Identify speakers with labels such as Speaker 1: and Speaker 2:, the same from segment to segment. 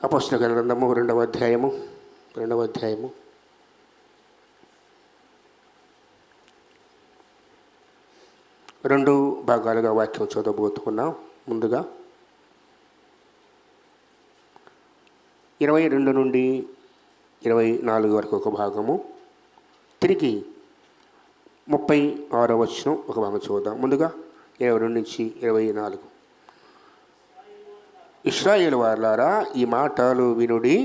Speaker 1: అపోస్తలుల గ్రంథము రెండవ అధ్యాయము 2 భాగాలుగా వాక్యం చదవబోతున్నాం. ముందుగా 22 నుండి 24 వరకు ఒక భాగము, తిరిగి 36వ వచనం ఒక భాగం చూద్దాం. ముందుగా 22 నుంచి 24. ఇశ్రాయేలు వారలారా, ఈ మాటలు వినుడి.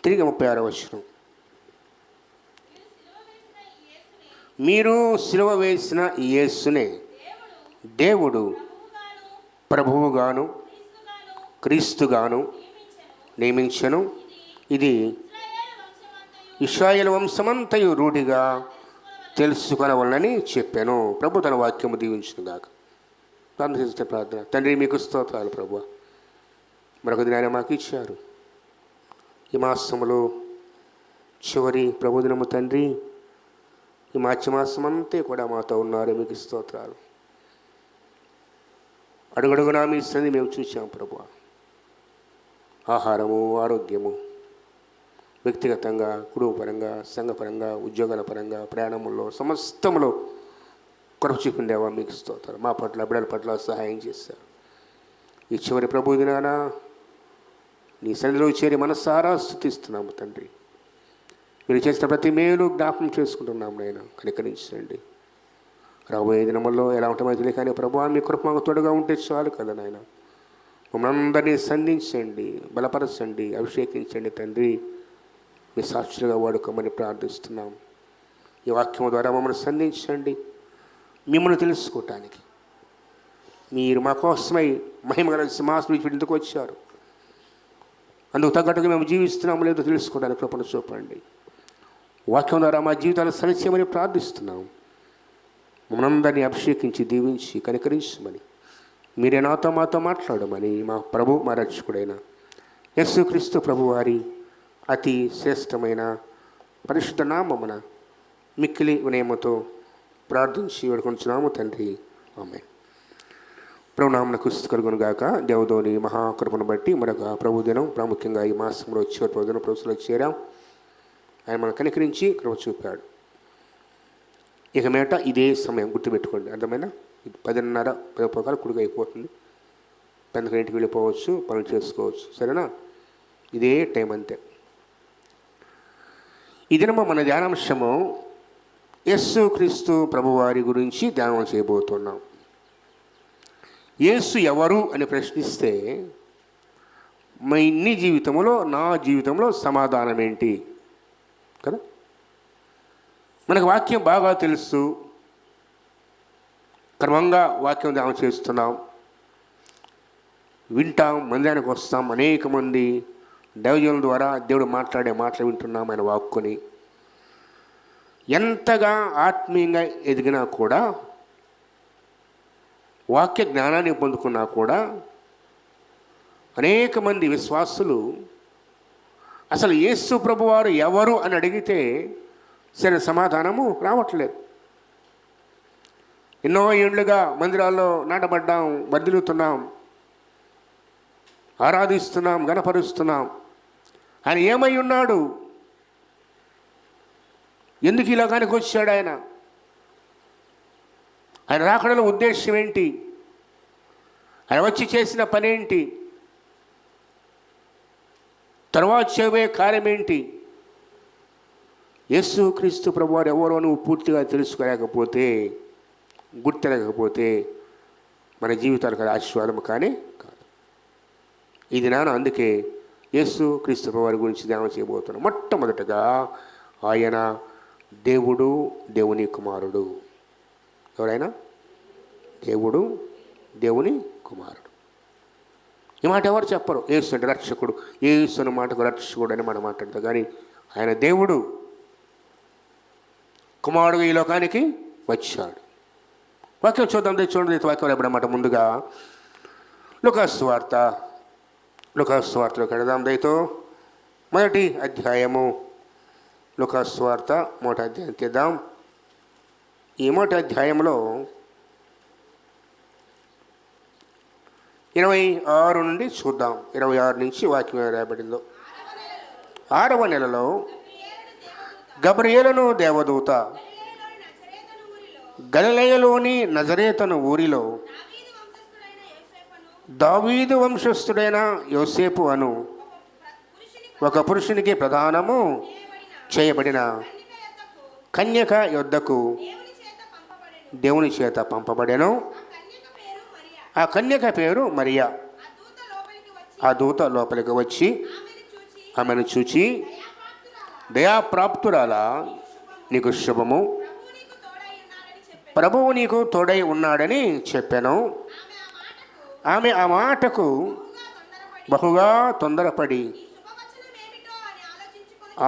Speaker 1: తిరిగి 36వ వచనం. మీరు సిలువ వేసిన యేసునే దేవుడు ప్రభువుగాను క్రీస్తుగాను నియమించెను. ఇది ఇశ్రాయేలు వంశమంతయు రూఢిగా తెలుసుకొనవలనని చెప్పాను. ప్రభు తన వాక్యము దీవించునుగాక. ప్రార్థన. తండ్రి, మీకు స్తోత్రాలు ప్రభువా. మరొక దినాన్ని మాకు ఇచ్చారు. ఈ మాసములో చివరి ప్రభుదినము తండ్రి, ఈ మార్చి మాసం అంతే కూడా మాతో ఉన్నారు. మీకు స్తోత్రాలు. అడుగడుగునా మీ సంది మేము చూసాం ప్రభువా. ఆహారము, ఆరోగ్యము, వ్యక్తిగతంగా, కుటుంబపరంగా, సంఘపరంగా, ఉద్యోగాల పరంగా, ప్రయాణముల్లో సమస్తములో కొరకు చూపిండేవా. మీకు స్తోత్రాలు. మా పట్ల, బిడ్డల పట్ల సహాయం చేశారు. ఈ చివరి ప్రభుదినాన నీ సన్నిధిలో చేరి మనసారా స్తుతిస్తున్నాము తండ్రి. మీరు చేసిన ప్రతి మేలు జ్ఞాపకం చేసుకుంటున్నాము నాయన. కనికరించండి. రాబోయే దినముల్లో ఎలా ఉంటామో తెలియదు, కానీ ప్రభువా మీ కృప మాకు తోడుగా ఉంటే చాలు కదా నాయన. మమ్మల్ని అందరినీ సంధించండి, బలపరచండి, అభిషేకించండి తండ్రి. మీ సాక్షులుగా వాడుకోమని ప్రార్థిస్తున్నాం. ఈ వాక్యం ద్వారా మమ్మల్ని సంధించండి, మిమ్మల్ని తెలుసుకోవటానికి. మీరు మా కోసమై మహిమగల సింహాసనం నుంచి ఎందుకు వచ్చారు, అందుకు తగ్గట్టుగా మేము జీవిస్తున్నాము లేదో తెలుసుకోవడానికి కృపను చూపండి. వాక్యం ద్వారా మా జీవితాలు సరిచేయమని ప్రార్థిస్తున్నాం. మమ్మల్ని అందరినీ అభిషేకించి దీవించి కనికరించమని, మీరే నాతో మాతో మాట్లాడమని మా ప్రభు, మా రక్షకుడైన యేసుక్రీస్తు ప్రభు వారి అతి శ్రేష్టమైన పరిశుద్ధ నామమున మిక్కిలి వినయముతో ప్రార్థించి వేడుకొంచున్నాము తండ్రి. ఆమేన్. ప్రభునామమునకు స్తుతి కలుగును గాక. దేవదోని మహాకృపను బట్టి మరొక ప్రభు దినం, ప్రాముఖ్యంగా ఈ మాసంలో చివరి ప్రభు దినం ప్రభుత్వంలో చేరాం. ఆయన మనం కనికరించి కృప చూపాడు. ఇక మీట ఇదే సమయం గుర్తుపెట్టుకోండి. అర్థమైనా? 10:30 10 కుడిగా అయిపోతుంది. 10 ఇంటికి వెళ్ళిపోవచ్చు, పనులు చేసుకోవచ్చు. సరేనా? ఇదే టైం అంతే. ఈ దినము మన ధ్యానాంశము యేసుక్రీస్తు ప్రభువారి గురించి ధ్యానం చేయబోతున్నాం. యేసు ఎవరు అని ప్రశ్నిస్తే నీ జీవితంలో, నా జీవితంలో సమాధానం ఏంటి కదా? మనకు వాక్యం బాగా తెలుసు, క్రమంగా వాక్యం ధ్యానం చేస్తున్నాం, వింటాం, మందిరానికి వస్తాం, అనేక మంది దైవజనుల ద్వారా దేవుడు మాట్లాడే మాటలు వింటున్నాం ఆయన వాక్కుని. ఎంతగా ఆత్మీయంగా ఎదిగినా కూడా, వాక్య జ్ఞానాన్ని పొందుకున్నా కూడా అనేక మంది విశ్వాసులు అసలు యేసు ప్రభువారు ఎవరు అని అడిగితే సరైన సమాధానము రావట్లేదు. ఎన్నో ఏళ్ళుగా మందిరాల్లో నాటబడ్డాం, వర్ధిల్లుతున్నాం, ఆరాధిస్తున్నాం, గణపరుస్తున్నాం. ఆయన ఏమై ఉన్నాడు? ఎందుకు ఈ లోకానికి వచ్చాడు? ఆయన రాకడలో ఉద్దేశం ఏంటి? ఆయన వచ్చి చేసిన పనేంటి? తర్వాత చేయబోయే కార్యం ఏంటి? యేసుక్రీస్తు ప్రభువారు ఎవరో నువ్వు పూర్తిగా తెలుసుకోలేకపోతే, గుర్తిరగకపోతే మన జీవితాలకు అది ఆశీర్వాదం కానీ కాదు. ఇది నాన్న అందుకే యేసుక్రీస్తు ప్రభువారి గురించి ధ్యానం చేయబోతున్నాం. మొట్టమొదటగా ఆయన దేవుడు, దేవుని కుమారుడు. ఎవరైనా దేవుడు, దేవుని కుమారుడు. ఈ మాట ఎవరు చెప్పరు. యేసు అంటే రక్షకుడు, యేసు అన్న మాటకు రక్షకుడు అని మనం మాట్లాడతాం. కానీ ఆయన దేవుడు, కుమారుడు ఈ లోకానికి వచ్చాడు. వాక్యం చూద్దాం, చూడండి. వాక్యం ఎప్పుడన్నమాట. ముందుగా లూకాసు వార్తలోకి వెళదాం. దయతో మొదటి అధ్యాయము, లూకాసు వార్త మొదటి అధ్యాయం తీద్దాం. ఈ మొదటి అధ్యాయంలో 26 నుండి చూద్దాం. 26 నుంచి వాక్యం రాయబడిందో. 6వ నెలలో గబ్రియేలును దేవదూత గలిలయలోని నజరేతను ఊరిలో దావీదు వంశస్థుడైన యోసేపు అను ఒక పురుషునికి ప్రధానము చేయబడిన కన్యక యొద్దకు దేవుని చేత పంపబడెను. ఆ కన్యక పేరు మరియా. ఆ దూత లోపలికి వచ్చి ఆమెను చూచి, దయాప్రాప్తురాలా, నీకు శుభము, ప్రభువు నీకు తోడై ఉన్నాడని చెప్పాను. ఆమె ఆ మాటకు బహుగా తొందరపడి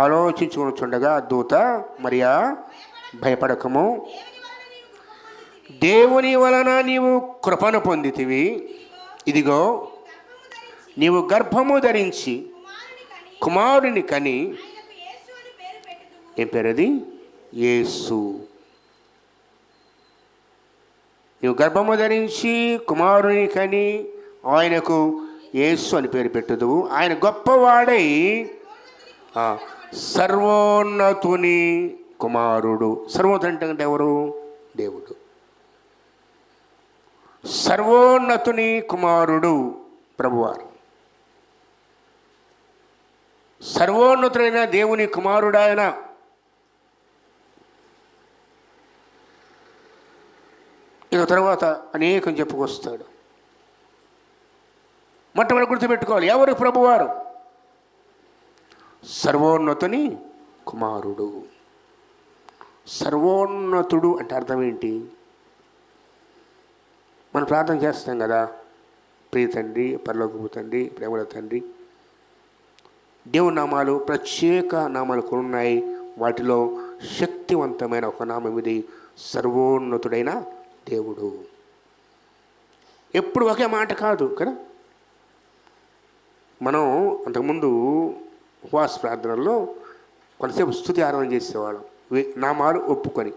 Speaker 1: ఆలోచించుకొనుచుండగా దూత, మరియా, భయపడకము, దేవుని వలన నీవు కృపను పొందితివి. ఇదిగో నీవు గర్భము ధరించి కుమారుని కని, ఏం పేరది? యేసు. నీవు గర్భము ధరించి కుమారుని కని ఆయనకు యేసు అని పేరు పెట్టుదువు. ఆయన గొప్పవాడై సర్వోన్నతుని కుమారుడు. సర్వోన్నతుడు అంటే ఎవరు? దేవుడు. సర్వోన్నతుని కుమారుడు ప్రభువారు. సర్వోన్నతుడైన దేవుని కుమారుడు ఆయన. ఇక తర్వాత అనేకం చెప్పుకొస్తాడు. మొట్టమొదటి గుర్తుపెట్టుకోవాలి, ఎవరు ప్రభువారు? సర్వోన్నతుని కుమారుడు. సర్వోన్నతుడు అంటే అర్థం ఏంటి? మనం ప్రార్థన చేస్తాం కదా, ప్రియ తండ్రి, పరలోకపు తండ్రి, ప్రేమల తండ్రి. దేవుని నామాలు ప్రత్యేక నామాలు కొన్ని ఉన్నాయి. వాటిలో శక్తివంతమైన ఒక నామం ఇది, సర్వోన్నతుడైన దేవుడు. ఎప్పుడు ఒకే మాట కాదు కదా. మనం అంతకుముందు ఉపవాస ప్రార్థనల్లో కొంతసేపు స్తుతి ఆరాధన చేసేవాళ్ళం, నామాలు ఒప్పుకొని.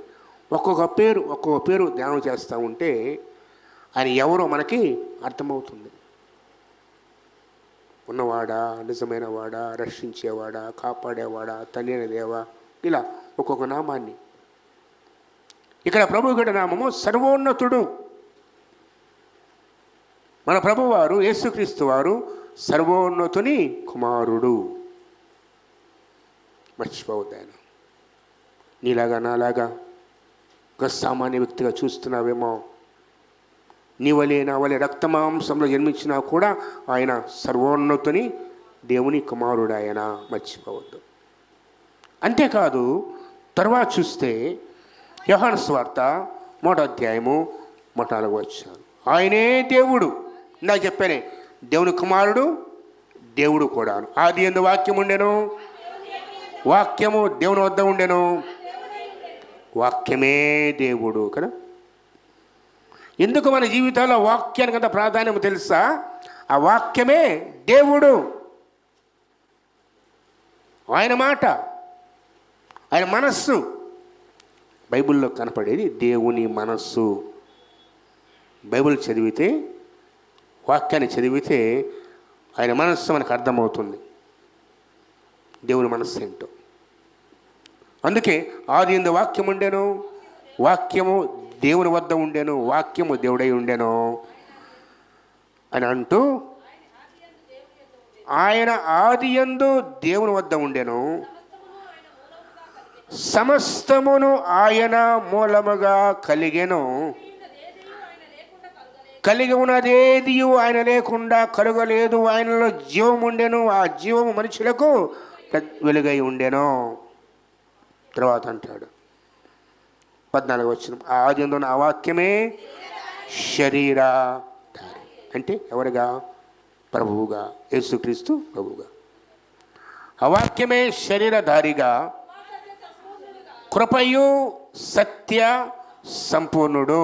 Speaker 1: ఒక్కొక్క పేరు ధ్యానం చేస్తూ ఉంటే ఆయన ఎవరో మనకి అర్థమవుతుంది. ఉన్నవాడా, నిజమైన వాడా, రక్షించేవాడా, కాపాడేవాడా, తండ్రి దేవా, ఇలా ఒక్కొక్క నామాన్ని. ఇక్కడ ప్రభు గడ నామము సర్వోన్నతుడు. మన ప్రభువారు యేసుక్రీస్తు వారు సర్వోన్నతుని కుమారుడు. మర్చిపోవద్దు. ఆయన నీలాగా నాలాగా ఒక సామాన్య వ్యక్తిగా చూస్తున్నావేమో. నీ వలే నా వలే రక్తమాంసంలో జన్మించినా కూడా ఆయన సర్వోన్నతుని దేవుని కుమారుడు ఆయన. మర్చిపోవద్దు. అంతేకాదు తర్వాత చూస్తే యోహాను సువార్త 1వ అధ్యాయము 4వ వచనం, ఆయనే దేవుడు. ఇందాక చెప్పానే, దేవుని కుమారుడు, దేవుడు కూడాను. ఆది యందు వాక్యం ఉండెను, వాక్యము దేవుని వద్ద ఉండెను, వాక్యమే దేవుడు కదా. ఎందుకు మన జీవితాల్లో వాక్యానికి అంత ప్రాధాన్యం తెలుసా? ఆ వాక్యమే దేవుడు. ఆయన మాట, ఆయన మనస్సు. బైబిల్లో కనపడేది దేవుని మనస్సు. బైబిల్ చదివితే, వాక్యాన్ని చదివితే ఆయన మనస్సు మనకు అర్థమవుతుంది, దేవుని మనస్సు ఏంటో. అందుకే ఆది యందు వాక్యం ఉండెను, వాక్యము దేవుని వద్ద ఉండెను, వాక్యము దేవుడై ఉండెను అని అంటూ, ఆయన ఆది యందు దేవుని వద్ద ఉండెను, సమస్తమును ఆయన మూలముగా కలిగెను, కలిగి ఉన్నదేది ఆయన లేకుండా కలుగలేదు, ఆయనలో జీవం ఉండెను, ఆ జీవము మనుషులకు వెలుగై ఉండెను. తర్వాత అంటాడు 14వ వచనం, ఆది యందు ఉన్న ఆ వాక్యమే శరీరధారి అంటే ఎవరుగా? ప్రభువుగా, యేసుక్రీస్తు ప్రభువుగా. ఆ వాక్యమే శరీరధారిగా కృపయు సత్య సంపూర్ణుడు.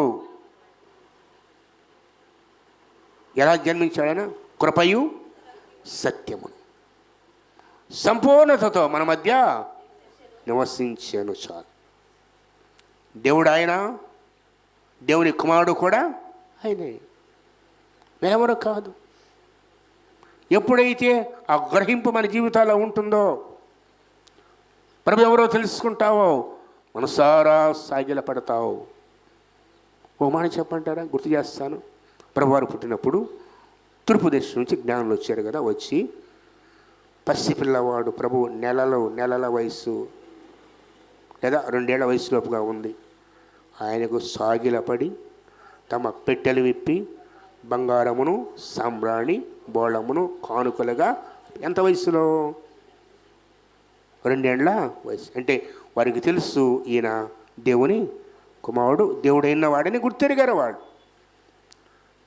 Speaker 1: ఎలా జన్మించాడైనా? కృపయు సత్యమును సంపూర్ణతతో మన మధ్య నివసించాను. చాలు. దేవుడు ఆయన, దేవుని కుమారుడు కూడా ఆయనే, వేరెవరో కాదు. ఎప్పుడైతే ఆ గ్రహింపు మన జీవితాల్లో ఉంటుందో, ప్రభు ఎవరో తెలుసుకుంటావో, మనసారా సాగిల పడతావు. ఓ మాట చెప్పంటారా? గుర్తు చేస్తాను. ప్రభువారు పుట్టినప్పుడు తూర్పు దేశం నుంచి జ్ఞానులు వచ్చారు కదా. వచ్చి పసిపిల్లవాడు, ప్రభు నెలల వయసు లేదా 2 ఏళ్ల వయసులోపుగా ఉంది. ఆయనకు సాగిలపడి తమ పెట్టెలు విప్పి బంగారమును, సాంబ్రాణి, బోళమును కానుకలుగా, ఎంత వయసులో? 2 ఏళ్ల వయసు. అంటే వారికి తెలుసు ఈయన దేవుని కుమారుడు, దేవుడైన వాడని గుర్తెరిగారు వాడు.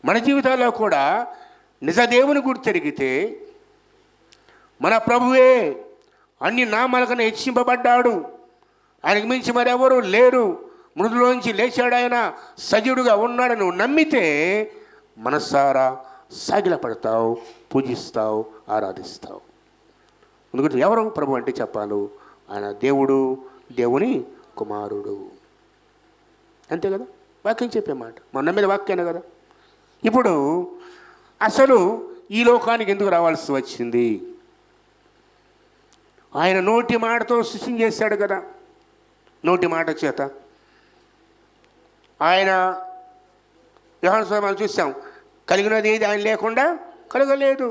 Speaker 1: మన జీవితాల్లో కూడా నిజ దేవుని గుర్తెరిగితే, మన ప్రభువే అన్ని నామాలకన్నా హెచ్చింపబడ్డాడు, ఆయనకు మించి మరెవరూ లేరు, మృదులోంచి లేచాడు, ఆయన సజీవుడుగా ఉన్నాడని నువ్వు నమ్మితే మనసారా సాగిలపడతావు, పూజిస్తావు, ఆరాధిస్తావు. ఎందుకంటే ఎవరు ప్రభు అంటే చెప్పాలి, ఆయన దేవుడు, దేవుని కుమారుడు. అంతే కదా వాక్యం చెప్పే మాట, మన నమ్మిన వాక్యానే కదా. ఇప్పుడు అసలు ఈ లోకానికి ఎందుకు రావాల్సి వచ్చింది? ఆయన నోటి మాటతో సృష్టి చేశాడు కదా. నోటి మాట చేత ఆయన యోహాను సువార్తలో చూసాం, కలిగినది ఏది ఆయన లేకుండా కలగలేదు.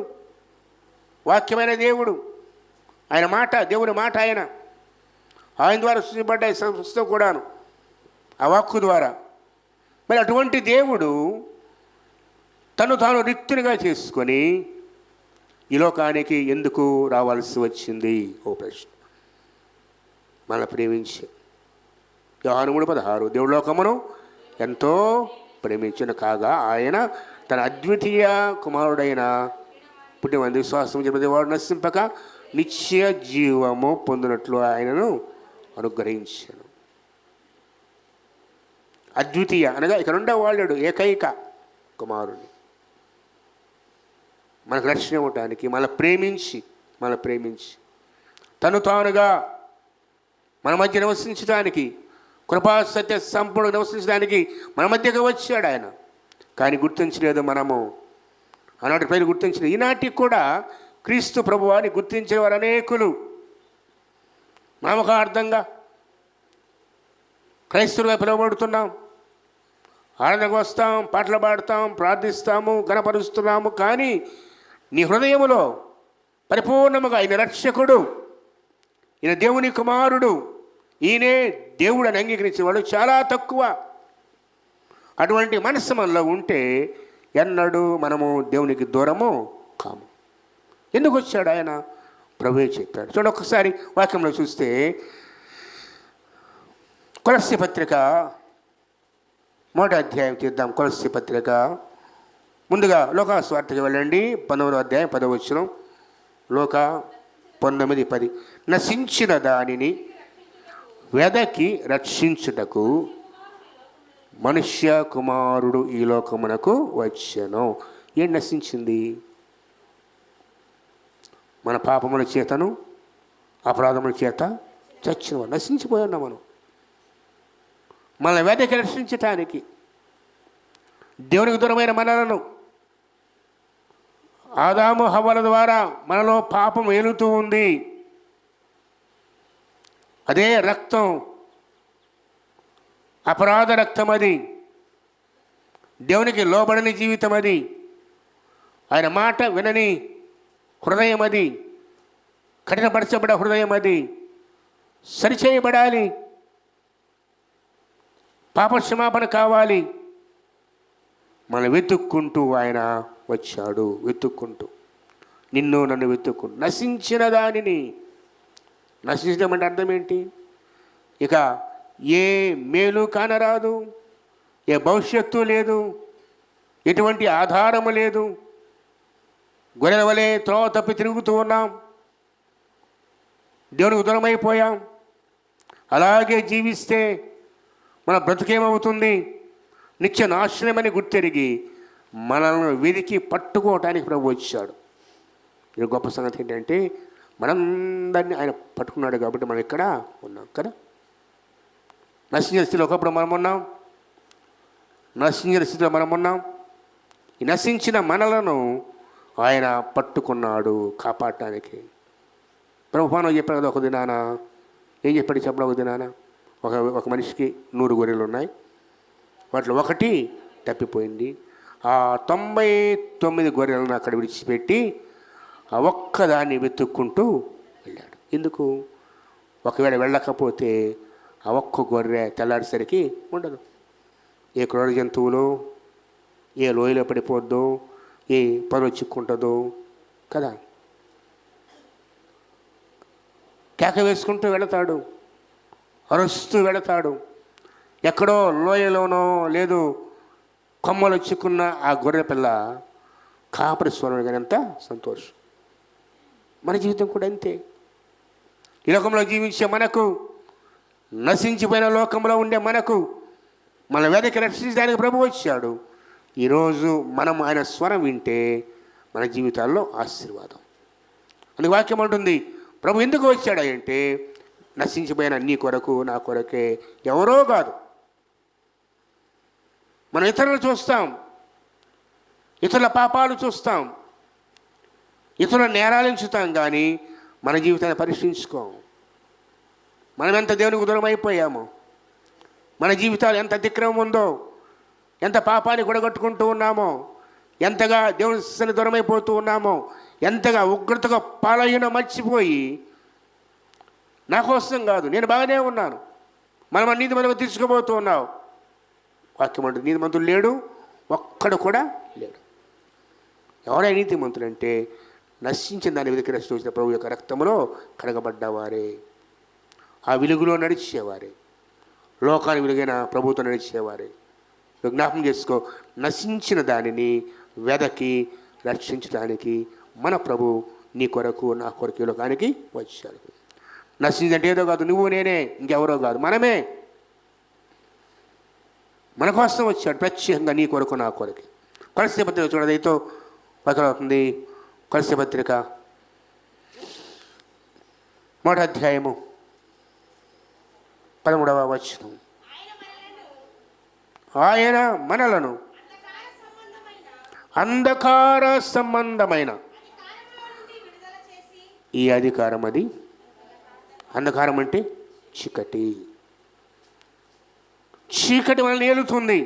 Speaker 1: వాక్యమైన దేవుడు, ఆయన మాట, దేవుని మాట ఆయన ద్వారా సృష్టించబడ్డాయి సమస్తం కూడాను, ఆ వాక్కు ద్వారా. మరి అటువంటి దేవుడు తను తాను రిక్తునిగా చేసుకొని ఈ లోకానికి ఎందుకు రావాల్సి వచ్చింది? ఓ ప్రశ్న. మన ప్రేమించి యోహాను 3:16 దేవుడు లోకమును ఎంతో ప్రేమించిన కాగా ఆయన తన అద్వితీయ కుమారుడైన పుట్టిన విశ్వాసం చెప్పిన వాడు నశింపక నిత్య జీవము పొందినట్లు ఆయనను అనుగ్రహించాను. అద్వితీయ అనగా ఇక్కడ ఉండేవాళ్ళు ఏకైక కుమారుడు, మనకు రక్షణ ఇవ్వటానికి, మన ప్రేమించి తను తానుగా మన మధ్య నివసించడానికి, కృపా సత్య సంపూర్ణ నివసించడానికి మన మధ్యగా వచ్చాడు ఆయన. కానీ గుర్తించలేదు మనము. ఆనాటి ప్రజలు గుర్తించలేదు. ఈనాటికి కూడా క్రీస్తు ప్రభువాన్ని గుర్తించిన వారు అనేకులు. నామకార్థంగా క్రైస్తవులుగా పిలువబడుతున్నాం, ఆరాధనకు వస్తాం, పాటలు పాడతాం, ప్రార్థిస్తాము, గణపరుస్తున్నాము. కానీ నీ హృదయములో పరిపూర్ణముగా ఈయన రక్షకుడు, ఈయన దేవుని కుమారుడు, ఈయనే దేవుడు అని అంగీకరించేవాడు చాలా తక్కువ. అటువంటి మనస్సు మనలో ఉంటే ఎన్నడూ మనము దేవునికి దూరము కాము. ఎందుకు వచ్చాడు ఆయన? ప్రభువే చెప్పాడు. చూడండి ఒక్కసారి వాక్యంలో చూస్తే, కొలస్సీ పత్రిక 3వ అధ్యాయం తీద్దాం. కొలస్సీ పత్రిక ముందుగా లోకా సువార్తకి వెళ్ళండి, 19వ అధ్యాయం 10వ వచనం. లోకా 19:10 నశించిన దానిని వెదకి రక్షించుటకు మనుష్య కుమారుడు ఈ లోకమునకు వచ్చెను. ఏం నశించింది? మన పాపముల చేతను అపరాధముల చేత చచ్చిన నశించిపోయి ఉన్నాం మనం. మన వెదకి రక్షించటానికి దేవునికి దూరమైన మనలను ఆదాము హవ్వల ద్వారా మనలో పాపం ఏలుతూ ఉంది. అదే రక్తం, అపరాధ రక్తం, అది దేవునికి లోబడని జీవితం, అది ఆయన మాట వినని హృదయం, అది కఠినపరచబడ హృదయం, అది సరిచేయబడాలి. పాపక్షమాపణ కావాలి. మనం వెతుక్కుంటూ ఆయన వచ్చాడు. వెతుక్కుంటూ, నిన్ను నన్ను వెతుక్కుంటూ నశించిన దానిని. నశించడం అంటే అర్థం ఏంటి? ఇక ఏ మేలు కానరాదు, ఏ భవిష్యత్తు లేదు, ఎటువంటి ఆధారము లేదు. గొర్రెల వలె త్రోవ తప్పి తిరుగుతూ ఉన్నాం, దేవునికి దూరమైపోయాం. అలాగే జీవిస్తే మన బ్రతుకేమవుతుంది? నిత్య నాశనమని గుర్తెరిగి మనల్ని వెదికి పట్టుకోవటానికి ప్రభు వచ్చాడు. ఇది గొప్ప సంగతి ఏంటంటే మనందరినీ ఆయన పట్టుకున్నాడు కాబట్టి మనం ఇక్కడ ఉన్నాం కదా. నశించిన స్థితిలో ఒకప్పుడు మనం ఉన్నాం, నశించిన స్థితిలో మనం ఉన్నాం. ఈ నశించిన మనలను ఆయన పట్టుకున్నాడు కాపాడటానికి. ప్రభుపానం చెప్పాడు కదా, ఒక దినాన ఏం చెప్పాడు చెప్పడం, ఒక దినాన ఒక మనిషికి 100 గొర్రెలు ఉన్నాయి, వాటిలో ఒకటి తప్పిపోయింది. ఆ 99 గొర్రెలను అక్కడ విడిచిపెట్టి ఆ ఒక్కదాన్ని వెతుక్కుంటూ వెళ్ళాడు. ఎందుకు? ఒకవేళ వెళ్ళకపోతే ఆ ఒక్క గొర్రె తెల్లారేసరికి ఉండదు. ఏ క్రూర జంతువులో, ఏ లోయలో పడిపోద్దో, ఏ పొదలో చిక్కుంటుందో కదా. కేక వేసుకుంటూ వెళతాడు, అరుస్తూ వెళతాడు. ఎక్కడో లోయలోనో లేదు కొమ్మలు చిక్కున్న ఆ గొర్రె పిల్ల కాపరి స్వరం కానీ ఎంత సంతోషం. మన జీవితం కూడా అంతే. ఈ లోకంలో జీవించే మనకు, నశించిపోయిన లోకంలో ఉండే మనకు, మన వెదకి రక్షించడానికి ప్రభు వచ్చాడు. ఈరోజు మనం ఆయన స్వరం వింటే మన జీవితాల్లో ఆశీర్వాదం. అందుకు వాక్యం ఉంటుంది, ప్రభు ఎందుకు వచ్చాడు అంటే నశించిపోయిన నీ కొరకు నా కొరకే, ఎవరో కాదు. మనం ఇతరులు చూస్తాం, ఇతరుల పాపాలు చూస్తాం, ఇతరుల నేరాలను చూస్తాం, కానీ మన జీవితాన్ని పరీక్షించుకోం. మనం ఎంత దేవునికి దూరం అయిపోయామో, మన జీవితాలు ఎంత అతిక్రమం ఉందో, ఎంత పాపాన్ని కూడగట్టుకుంటూ ఉన్నామో, ఎంతగా దేవుని దూరం అయిపోతూ ఉన్నామో, ఎంతగా ఉగ్రతగా పాలయ్యనో మర్చిపోయి నా కోసం కాదు, నేను బాగానే ఉన్నాను, మనం నీతిమంతులుగా తీసుకుపోతూ ఉన్నావు. వాక్యం అంటే నీతిమంతులు లేడు, ఒక్కడు కూడా లేడు. ఎవరైనా నీతిమంతులు అంటే నశించిన దాన్ని వెతికి చూసిన ప్రభు యొక్క రక్తంలో కడగబడ్డవారే, ఆ వెలుగులో నడిచేవారే, లోకానికి వెలుగైన ప్రభుతో నడిచేవారే. జ్ఞాపకం చేసుకో, నశించిన దానిని వెదకి రక్షించడానికి మన ప్రభు నీ కొరకు నా కొరకు ఈ లోకానికి వచ్చాడు. నశించంటే ఏదో కాదు, నువ్వు నేనే, ఇంకెవరో కాదు, మనమే. మన కోసం వచ్చాడు ప్రత్యేకంగా నీ కొరకు నా కొరకు. కొలస్సీ పత్రిక చూడదు, అయితే అవుతుంది. కొలస్సీ పత్రిక 1వ అధ్యాయము 13వ వచనం. ఆయన మనలను అంధకార సంబంధమైన ఈ అధికారం, అది అంధకారం అంటే చీకటి, చీకటి మనల్ని ఏలుతుంది.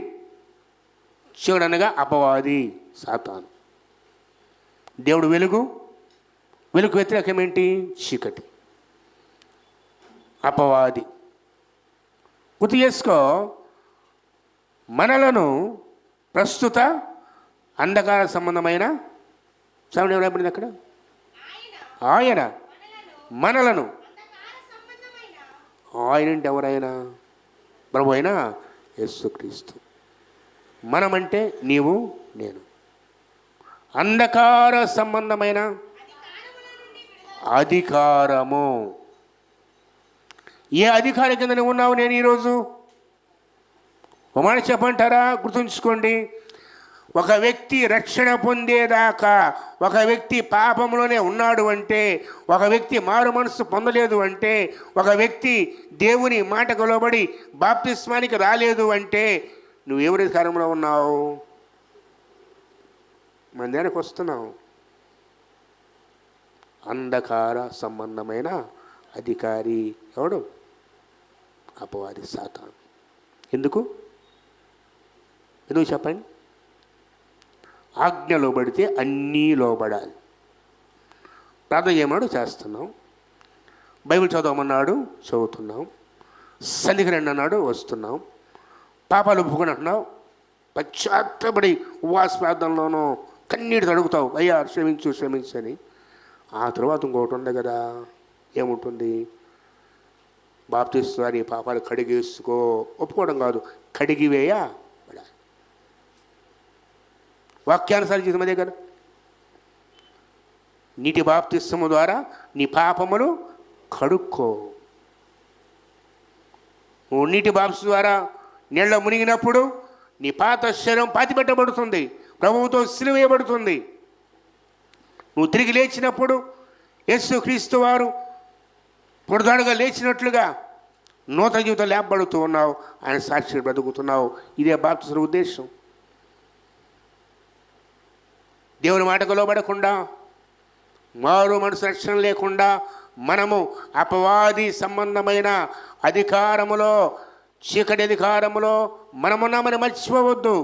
Speaker 1: చీకటి అనగా అపవాది, సాతాను. దేవుడు వెలుగు, వెలుగు వ్యతిరేకం ఏంటి? చీకటి, అపవాది. గుర్తు చేసుకో, మనలను ప్రస్తుత అంధకార సంబంధమైన సమయం ఏమైంది అక్కడ? ఆయన మనలను, ఆయన అంటే ఎవరైనా? ప్రభు అయినా యేసుక్రీస్తు. మనమంటే నీవు నేను. అంధకార సంబంధమైన అధికారము. ఏ అధికారి కింద నువ్వు ఉన్నావు? నేను ఈరోజు ఒక మాట చెప్పంటారా? గుర్తుంచుకోండి, ఒక వ్యక్తి రక్షణ పొందేదాకా, ఒక వ్యక్తి పాపంలోనే ఉన్నాడు అంటే, ఒక వ్యక్తి మారు మనసు పొందలేదు అంటే, ఒక వ్యక్తి దేవుని మాటకు లోబడి బాప్తిస్మానికి రాలేదు అంటే నువ్వు ఎవరి అధికారంలో ఉన్నావు? మందిరానికి వస్తున్నావు. అంధకార సంబంధమైన అధికారి ఎవడు? అపవాది, సాతాను. ఎందుకు చెప్పండి? ఆజ్ఞ లోబడితే అన్నీ లోబడాలి. ప్రార్థన చేయమన్నాడు, చేస్తున్నాం. బైబిల్ చదవమన్నాడు, చదువుతున్నాం. సన్నిధికి రండి అన్నాడు, వస్తున్నాం. పాపాలు ఒప్పుకొని అంటున్నావు, పశ్చాత్తపడి ఉపవాస ప్రార్థనలోనూ కన్నీటి అడుగుతావు, అయ్యా క్షమించని. ఆ తర్వాత ఇంకొకటి ఉంది కదా, ఏముంటుంది? బాప్తిస్తు నీ పాపాలు కడిగేసుకో. ఒప్పుకోవడం కాదు, కడిగివేయబడాలి. వాక్యానుసార జీవితం అదే కదా. నీటి బాప్తిస్మము ద్వారా నీ పాపములు కడుక్కో. నువ్వు నీటి బాప్తిస్మం ద్వారా నీళ్ళ మునిగినప్పుడు నీ పాత శరీరం పాతిపెట్టబడుతుంది, ప్రభువుతో సిలువ వేయబడుతుంది. నువ్వు తిరిగి లేచినప్పుడు యేసుక్రీస్తు వారు పొడదాడుగా లేచినట్లుగా నూతన జీవితం లేపబడుతూ ఉన్నావు, ఆయన సాక్షి బ్రతుకుతున్నావు. ఇదే బాప్తిస్మం ఉద్దేశం. దేవుని మాటకు లోబడకుండా, మారు మనసు రక్షణ లేకుండా మనము అపవాది సంబంధమైన అధికారములో, చీకటి అధికారములో మనమున్నామని మర్చిపోవద్దు.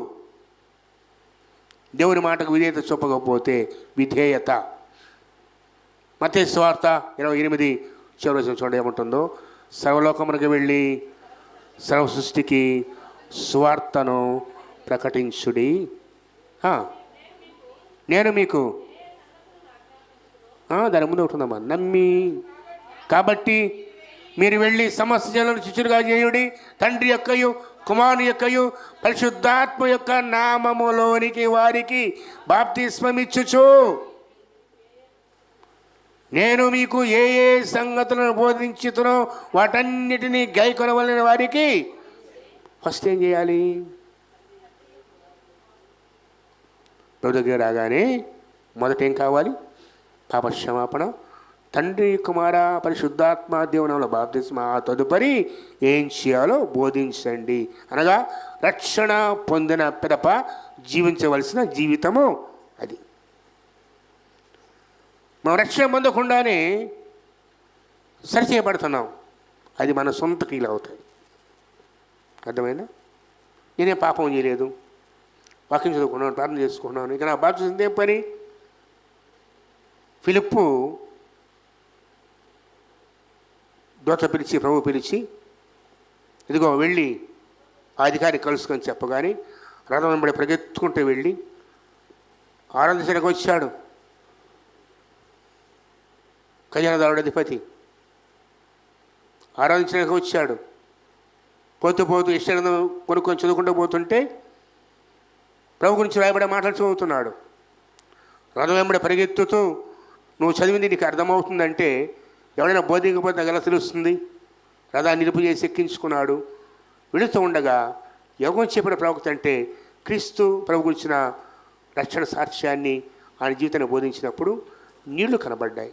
Speaker 1: దేవుని మాటకు విధేయత చూపకపోతే విధేయత. మత్తయి సువార్త 28 చివరి చూడండి ఏముంటుందో. సర్వలోకమునకు వెళ్ళి సర్వ సృష్టికి సువార్తను ప్రకటించుడి. నేను మీకు దాని ముందు ఉంటుందమ్మా, నమ్మి. కాబట్టి మీరు వెళ్ళి సమస్త జనులను శిష్యులుగా చేయుడి, తండ్రి యొక్కయు కుమారుని యొక్కయు పరిశుద్ధాత్మ యొక్క నామములోనికి వారికి బాప్తిస్మమిచ్చుచు నేను మీకు ఏ ఏ సంగతులను బోధించుతునో వాటన్నిటినీ గైకొనవలసిన వారికి ఫస్ట్ ఏం చేయాలి? ప్రభు దగ్గర రాగానే మొదట ఏం కావాలి? పాపక్షమాపణ, తండ్రి కుమార పరిశుద్ధాత్మ దేవునిలో బాప్తిస్మా. తదుపరి ఏం చేయాలో బోధించండి. అనగా రక్షణ పొందిన పిదప జీవించవలసిన జీవితము అది. మనం రక్షణ పొందకుండానే సరిచేయబడుతున్నాం. అది మన సొంత కీలు అవుతుంది. అర్థమైందా? నేనే పాపం చేయలేదు, వాక్యం చదువుకున్నాను, ప్రార్థన చేసుకున్నాను, ఇక నా బాప్తిసం ఏం పని? ఫిలిప్పు దూత పిలిచి, ప్రభు పిలిచి, ఇదిగో వెళ్ళి ఆ అధికారి కలుసుకొని చెప్పగానే రథం వెంబడి పరిగెత్తుకుంటూ వెళ్ళి ఆరాధించడానికి వచ్చాడు. ఖజానాదారుడు అధిపతి ఆరాధించడానికి వచ్చాడు. పోతూ పోతూ ఇష్టానందం కొనుక్కొని చదువుకుంటూ పోతుంటే ప్రభు గురించి రాయబడే మాటలు చదువుతున్నాడు. రథం వెంబడి పరిగెత్తుతూ నువ్వు చదివింది నీకు అర్థమవుతుందంటే ఎవరైనా బోధించకపోతే నాకు ఎలా తెలుస్తుంది? రథాన్ని నిలుపు చేసి ఎక్కించుకున్నాడు. వెళుతూ ఉండగా యోగం చెప్పిన ప్రవక్త అంటే క్రీస్తు ప్రభు గురించిన రక్షణ సాక్ష్యాన్ని ఆయన జీవితాన్ని బోధించినప్పుడు నీళ్లు కనబడ్డాయి.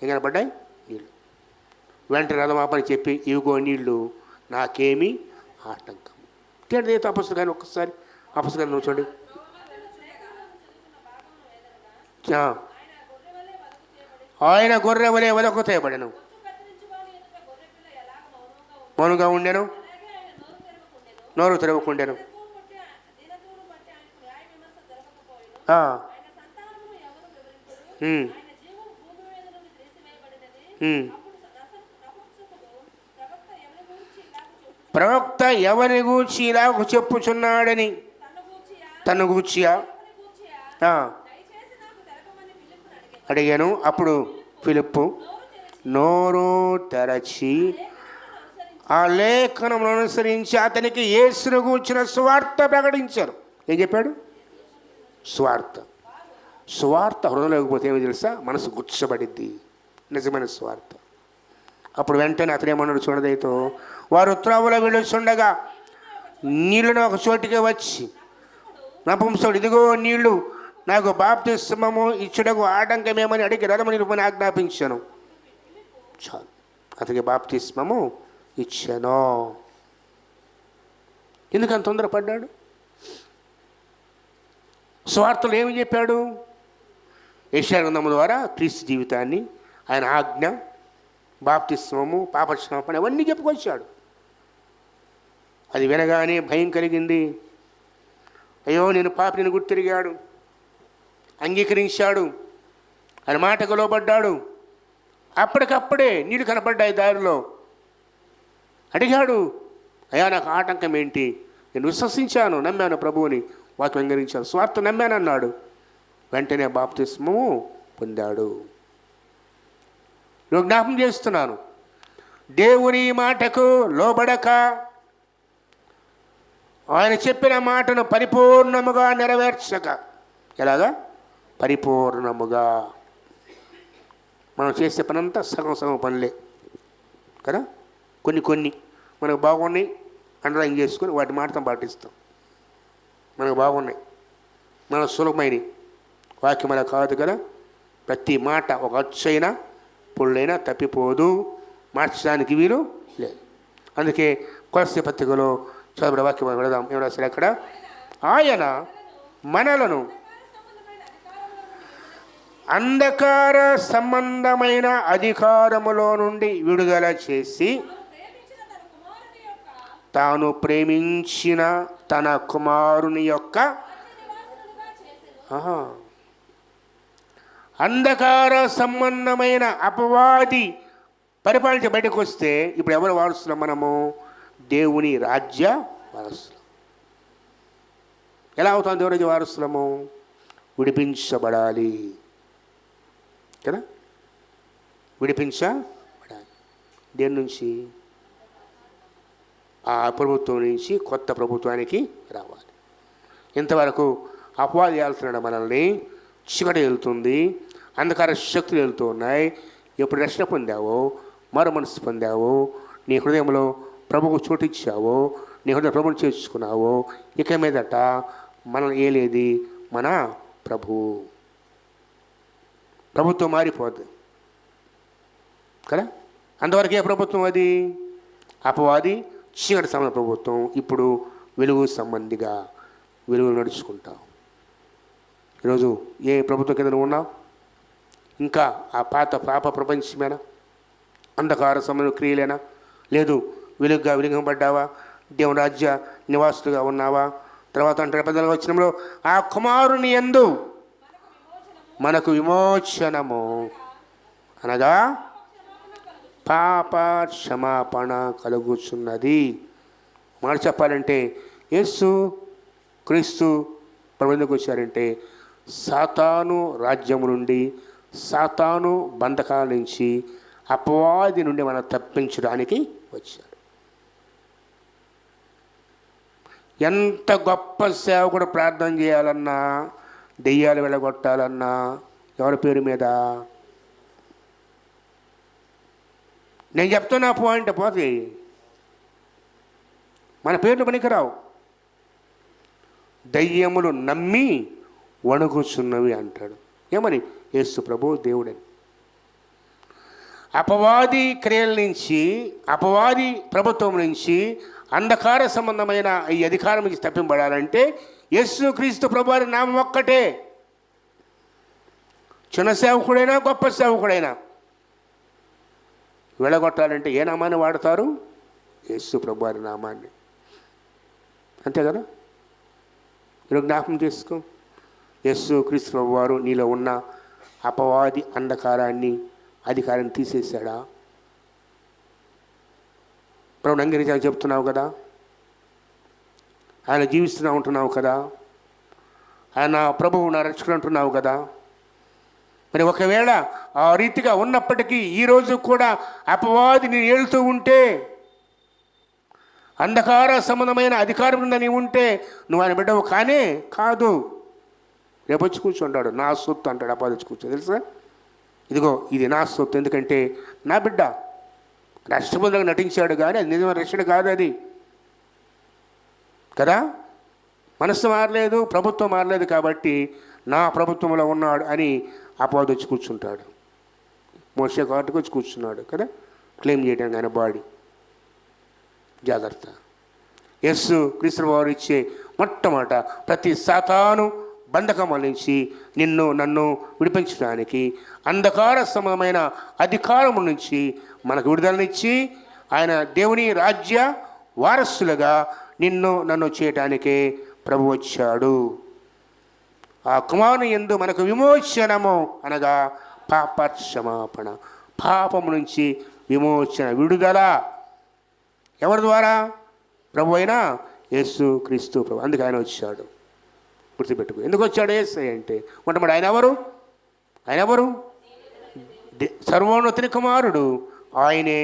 Speaker 1: ఏం కనబడ్డాయి? నీళ్ళు. వెంటనే రథమాపని చెప్పి, ఇవిగో నీళ్ళు, నాకేమీ ఆటంకం. ఏంటి అపస్తుగాని ఒక్కసారి అపస్తుగాని నువ్వు చూడండి. ఆయన గొర్రె వలె వదకు తేయబడెను, మౌనంగా ఉండెను, నోరు తెరవకుండెను. ప్రవక్త ఎవరిని గూర్చి ఇలాగ చెప్పుచున్నాడని తను గూర్చియా అడిగాను. అప్పుడు ఫిలిప్పు నోరు తెరచి ఆ లేఖనమును అనుసరించి అతనికి యేసును గూర్చిన సువార్త ప్రకటించారు. ఏం చెప్పాడు? సువార్త. సువార్త హృదయం లేకపోతే ఏమో తెలుసా? మనసు గుచ్చబడిద్ది. నిజమైన సువార్త. అప్పుడు వెంటనే అతనేమన్నాడు చూడదైతో, వారు త్రోవలో వెళ్ళొచ్చుండగా నీళ్ళను ఒక చోటికి వచ్చి నపుంసకుడు, ఇదిగో నీళ్లు, నాకు బాప్తిస్మము ఇచ్చుటకు ఆటంకమేమని అడిగి రథము నిలుపని ఆజ్ఞాపించాను. చాలు, అతనికి బాప్తిస్మము ఇచ్చాను. ఎందుకంత తొందరపడ్డాడు? స్వార్థలు ఏమి చెప్పాడు? యెషయా గ్రంథము ద్వారా క్రీస్తు జీవితాన్ని, ఆయన ఆజ్ఞ, బాప్తిస్మము, పాపక్షమాపణ అవన్నీ చెప్పుకొచ్చాడు. అది వినగానే భయం కలిగింది. అయ్యో నేను పాపిని గుర్తిరిగాడు, అంగీకరించాడు, ఆయన మాటకు లోబడ్డాడు. అప్పటికప్పుడే నీళ్ళు కనపడ్డాయి దారిలో. అడిగాడు, అయ్యా నాకు ఆటంకం ఏంటి? నేను విశ్వసించాను, నమ్మాను, ప్రభువుని వాక్యం అంగీకరించాను, స్వార్థ నమ్మాను అన్నాడు. వెంటనే బాప్తిస్మము పొందాడు. నేను జ్ఞాపం చేస్తున్నాను, దేవుని మాటకు లోబడక ఆయన చెప్పిన మాటను పరిపూర్ణముగా నెరవేర్చక ఎలాగా? పరిపూర్ణముగా. మనం చేసే పని అంతా సగం సగం పనులే కదా. కొన్ని మనకు బాగున్నాయి అండర్లైన్ చేసుకొని వాటి మాటతో పాటిస్తాం. మనకు బాగున్నాయి, మన సులభమైనవి. వాక్యం అలా కాదు కదా. ప్రతి మాట ఒక అచ్చైనా పుళ్ళైనా తప్పిపోదు, మార్చడానికి వీలు లేదు. అందుకే కొలస్సీ పత్రికలో చదవబడే వాక్యం మనం వెళదాం. ఏం రాశారు అక్కడ? ఆయన మనలను అంధకార సంబంధమైన అధికారములో నుండి విడుదల చేసి తాను ప్రేమించిన తన కుమారుని యొక్క అంధకార సంబంధమైన అపవాది పరిపాలించ బయటకు వస్తే ఇప్పుడు ఎవరు వారసులం? మనము దేవుని రాజ్య వారసులం. ఎలా అవుతాం దేవుని రాజ్య వారసులము? విడిపించబడాలి కదా. విడిపించబడాలి. దేని నుంచి? ఆ ప్రభుత్వం నుంచి కొత్త ప్రభుత్వానికి రావాలి. ఇంతవరకు అపవాది వెళ్తున్నాడు మనల్ని, చీకటి వెళ్తుంది, అంధకార శక్తులు వెళ్తూ ఉన్నాయి. ఎప్పుడు రక్షణ పొందావో, మరో మనసు పొందావో, నీ హృదయంలో ప్రభువుకు చోటిచ్చావో, నీ హృదయ ప్రభువుని చేర్చుకున్నావో, ఇక మీదట మనం ఏలేది మన ప్రభుత్వం మారిపోద్ది కదా. అంతవరకు ఏ ప్రభుత్వం అది? అపవాది చీకటి సంబంధ ప్రభుత్వం. ఇప్పుడు వెలుగు సంబంధిగా వెలుగు నడుచుకుంటాం. ఈరోజు ఏ ప్రభుత్వం కింద నువ్వు ఉన్నావు? ఇంకా ఆ పాత పాప ప్రపంచమేనా? అంధకార సంబంధ క్రియలేనా? లేదు, వెలుగుగా వెలిగింపబడ్డావా? దేవుని రాజ్య నివాసులుగా ఉన్నావా? తర్వాత అంటే 14వ వచనంలో ఆ కుమారుని యందు మనకు విమోచనము అనగా పాప క్షమాపణ కలుగుచున్నది. మాట చెప్పాలంటే యేసు క్రీస్తు ప్రభువుకి వచ్చారంటే సాతాను రాజ్యము నుండి, సాతాను బంధకాల నుంచి, అపవాది నుండి మనం తప్పించడానికి వచ్చాడు. ఎంత గొప్ప సేవకుడు ప్రార్థన చేయాలన్నా, దెయ్యాలు వెళ్ళగొట్టాలన్నా ఎవరి పేరు మీద? నేను చెప్తున్నా పాయింట్ పోతే మన పేర్లు పనికిరావు. దయ్యములు నమ్మి వణుకుచున్నవి అంటాడు. ఏమని? యేసు ప్రభు దేవుడని. అపవాది క్రియల నుంచి, అపవాది ప్రభుత్వం నుంచి, అంధకార సంబంధమైన ఈ అధికారం నుంచి తప్పింపడాలంటే యేసు క్రీస్తు ప్రభు వారి నామం ఒక్కటే. చిన్న సేవకుడైనా గొప్ప సేవకుడైనా వెళ్ళగొట్టాలంటే ఏ నామాన్ని వాడతారు? యేసు ప్రభు వారి నామాన్ని. అంతే కదా. మీరు జ్ఞాపకం చేసుకో. యేసు క్రీస్తు ప్రభు వారు నీలో ఉన్న అపవాది అంధకారాన్ని, అధికారాన్ని తీసేశాడా? ప్రభుని అంగీకరించాలని చెప్తున్నావు కదా, ఆయన జీవిస్తున్నా ఉంటున్నావు కదా, ఆయన ప్రభువు నా రక్షకుడు అంటున్నావు కదా. మరి ఒకవేళ ఆ రీతిగా ఉన్నప్పటికీ ఈరోజు కూడా అపవాది నేను ఏలుతూ ఉంటే, అంధకార సంబంధమైన అధికారం కింద నీవు ఉంటే నువ్వు ఆయన బిడ్డవు కానే కాదు. రేపు వచ్చి కూర్చుంటాడు, నా సొత్తు అంటాడు. అపవాది వచ్చి కూర్చో, తెలుసా? ఇదిగో ఇది నా సొత్తు, ఎందుకంటే నా బిడ్డ రాష్ట్రపతిగా నటించాడు, కానీ అది నిజమైన రక్షణ కాదు అది కదా. మనస్సు మారలేదు, ప్రభుత్వం మారలేదు, కాబట్టి నా ప్రభుత్వంలో ఉన్నాడు అని అపవాది వచ్చి కూర్చుంటాడు. మోషే కాటుకు వచ్చి కూర్చున్నాడు కదా, క్లెయిమ్ చేయడానికి ఆయన బాడీ. జాగ్రత్త. యేసు క్రీస్తు వారు ఇచ్చే మొట్టమొదట ప్రతి సాతాను బంధకముల నుంచి నిన్ను నన్ను విడిపించడానికి, అంధకార సమమైన అధికారము నుంచి మనకు విడుదలనిచ్చి ఆయన దేవుని రాజ్య వారసులుగా నిన్ను నన్ను చేయటానికే ప్రభు వచ్చాడు. ఆ కుమారుని యందు మనకు విమోచనము అనగా పాప క్షమాపణ, పాపము నుంచి విమోచన, విడుదల. ఎవరి ద్వారా? ప్రభు అయినా యేసు క్రీస్తు ప్రభు. అందుకే ఆయన వచ్చాడు. గుర్తుపెట్టుకో. ఎందుకు వచ్చాడు యేసు అంటే? మొట్టమొదటి ఆయన ఎవరు? ఆయన ఎవరు? సర్వోన్నతుని కుమారుడు, ఆయనే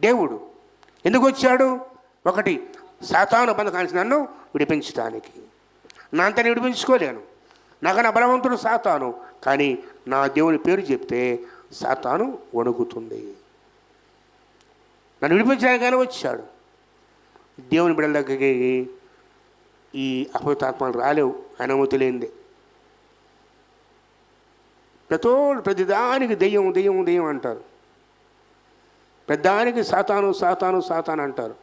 Speaker 1: దేవుడు. ఎందుకు వచ్చాడు? ఒకటి, సాతాను బంధకానికి నన్ను విడిపించడానికి. నా అంతా నేను విడిపించుకోలేను, నాకన్నా బలవంతుడు సాతాను, కానీ నా దేవుని పేరు చెప్తే సాతాను వణుకుతుంది. నన్ను విడిపించడానికైనా వచ్చాడు. దేవుని బిడ్డల దగ్గరికి ఈ అపవిత్రాత్మలు రాలేవు, అనుమతి లేనిదే. ప్రతిదానికి దెయ్యం దెయ్యం దెయ్యం అంటారు, పెద్దానికి సాతాను సాతాను సాతాను అంటారు.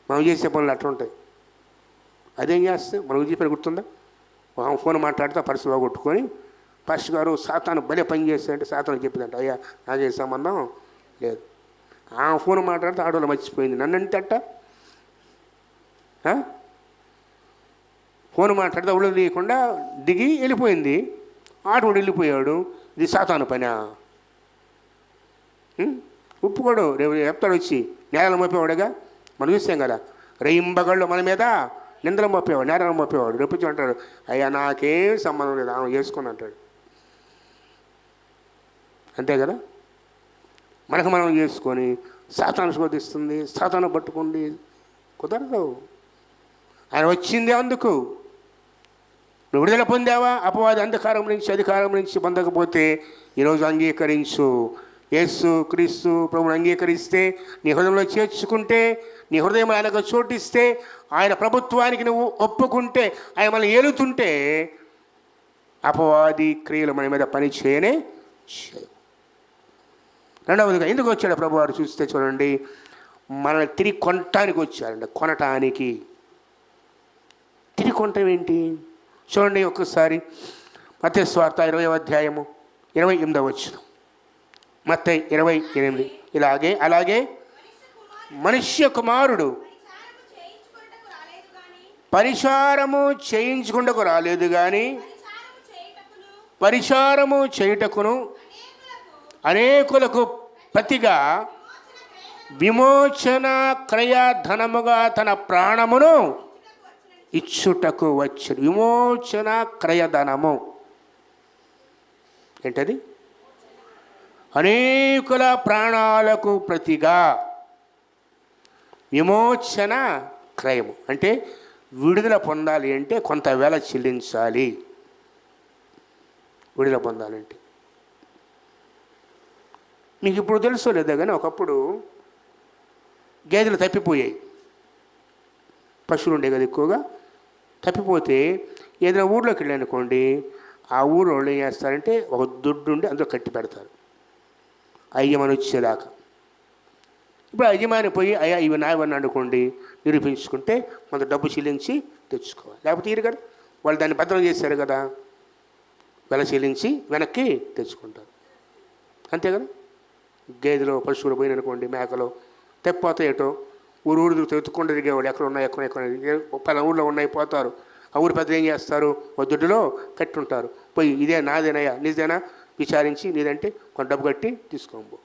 Speaker 1: మనం చేసే పనులు అట్లుంటాయి. అదేం చేస్తే మనం చెప్పిన గుర్తుందా? ఫోన్ మాట్లాడితే పర్సు బాగొట్టుకొని పాస్టర్ గారు సాతాను భలే పని చేస్తాయంటే సాతాను చెప్పిందంట, అయ్యా నాకు ఏ సంబంధం లేదు. ఆ ఫోన్ మాట్లాడితే ఆడవాళ్ళు మర్చిపోయింది, నన్నంటే అట్ట. ఫోన్ మాట్లాడితే ఒళ్ళు తీయకుండా దిగి వెళ్ళిపోయింది, ఆటోడు వెళ్ళిపోయాడు. ఇది సాతాను పనా? ఉప్పుకోడు, రేపు చెప్తాడు వచ్చి నేరాలు మోపేవాడుగా. మనం చూసాం కదా, రేయింబగళ్ళు మన మీద నిందలు మోపేవాడు, నేరాలు మోపేవాడు. రేపు వచ్చి అంటాడు, అయ్యా నాకేం సంబంధం లేదు, ఆమె చేసుకుని అంటాడు. అంతే కదా. మనకు మనం చేసుకొని సాతాను శోధిస్తుంది, సాతాను పట్టుకుంది, కుదరదు. ఆయన వచ్చిందే అందుకు. నువ్వు విడుదల పొందావా? అపవాది అంధకారం నుంచి అధికారం నుంచి పొందకపోతే ఈరోజు అంగీకరించు. యేసు క్రీస్తు ప్రభువుని అంగీకరిస్తే, నీ హృదయంలో చేర్చుకుంటే, నీ హృదయంలో ఆయనకు చోటిస్తే, ఆయన ప్రభుత్వానికి నువ్వు ఒప్పుకుంటే, ఆయన మనల్ని ఏలుతుంటే అపవాది క్రియలు మన మీద పని చేయనే చేయవు. రెండవదిగా ఎందుకు వచ్చాడు ప్రభువారు చూస్తే చూడండి, మనల్ని తిరిగి కొనటానికి వచ్చారండి. కొనటానికి. తిరిగి కొనటం ఏంటి చూడండి ఒక్కసారి. మత్తయి సువార్త 20వ అధ్యాయము 28వ వచనం. మత్తయి 20:8. అలాగే మనుష్య కుమారుడు పరిచారము చేయించుకుంటకు రాలేదు కానీ పరిచారము చేయుటకును అనేకులకు ప్రతిగా విమోచన క్రయధనముగా తన ప్రాణమును ఇచ్చుటకు వచ్చాడు. విమోచన క్రయధనము ఏంటది? అనేకుల ప్రాణాలకు ప్రతిగా విమోచన క్రయము అంటే విడుదల పొందాలి అంటే కొంత వేల చెల్లించాలి. విడుదల పొందాలంటే మీకు ఇప్పుడు తెలుసో లేదా కానీ ఒకప్పుడు గేదెలు తప్పిపోయాయి. పశువులు ఉండే కదా ఎక్కువగా. తప్పిపోతే ఏదైనా ఊళ్ళోకి వెళ్ళానుకోండి, ఆ ఊరు వాళ్ళు ఏం చేస్తారంటే ఒక దొడ్డు ఉండి అందులో కట్టి పెడతారు అయ్యమని వచ్చేదాకా. ఇప్పుడు యజమాని పోయి అయ్యా ఇవి నాయవని అనుకోండి నిరూపించుకుంటే కొంత డబ్బు చెల్లించి తెచ్చుకోవాలి. లేకపోతే తీరు కదా, వాళ్ళు దాన్ని భద్రం చేశారు కదా, వెల చెల్లించి వెనక్కి తెచ్చుకుంటారు. అంతే కదా. గేదెలో పశువులు పోయిననుకోండి, మేకలో తెప్పిపోతే ఏటో ఊరు ఎత్తుకుండా తిరిగేవాడు, ఎక్కడ ఉన్నాయి పలా ఊళ్ళో ఉన్నాయి పోతారు. ఆ ఊరి పెద్దలు ఏం చేస్తారు, ఓ దొడ్డులో కట్టుంటారు. పోయి ఇదే నాదేనయ్యా నీదేనా విచారించి నీదంటే కొంత డబ్బు కట్టి తీసుకోబో.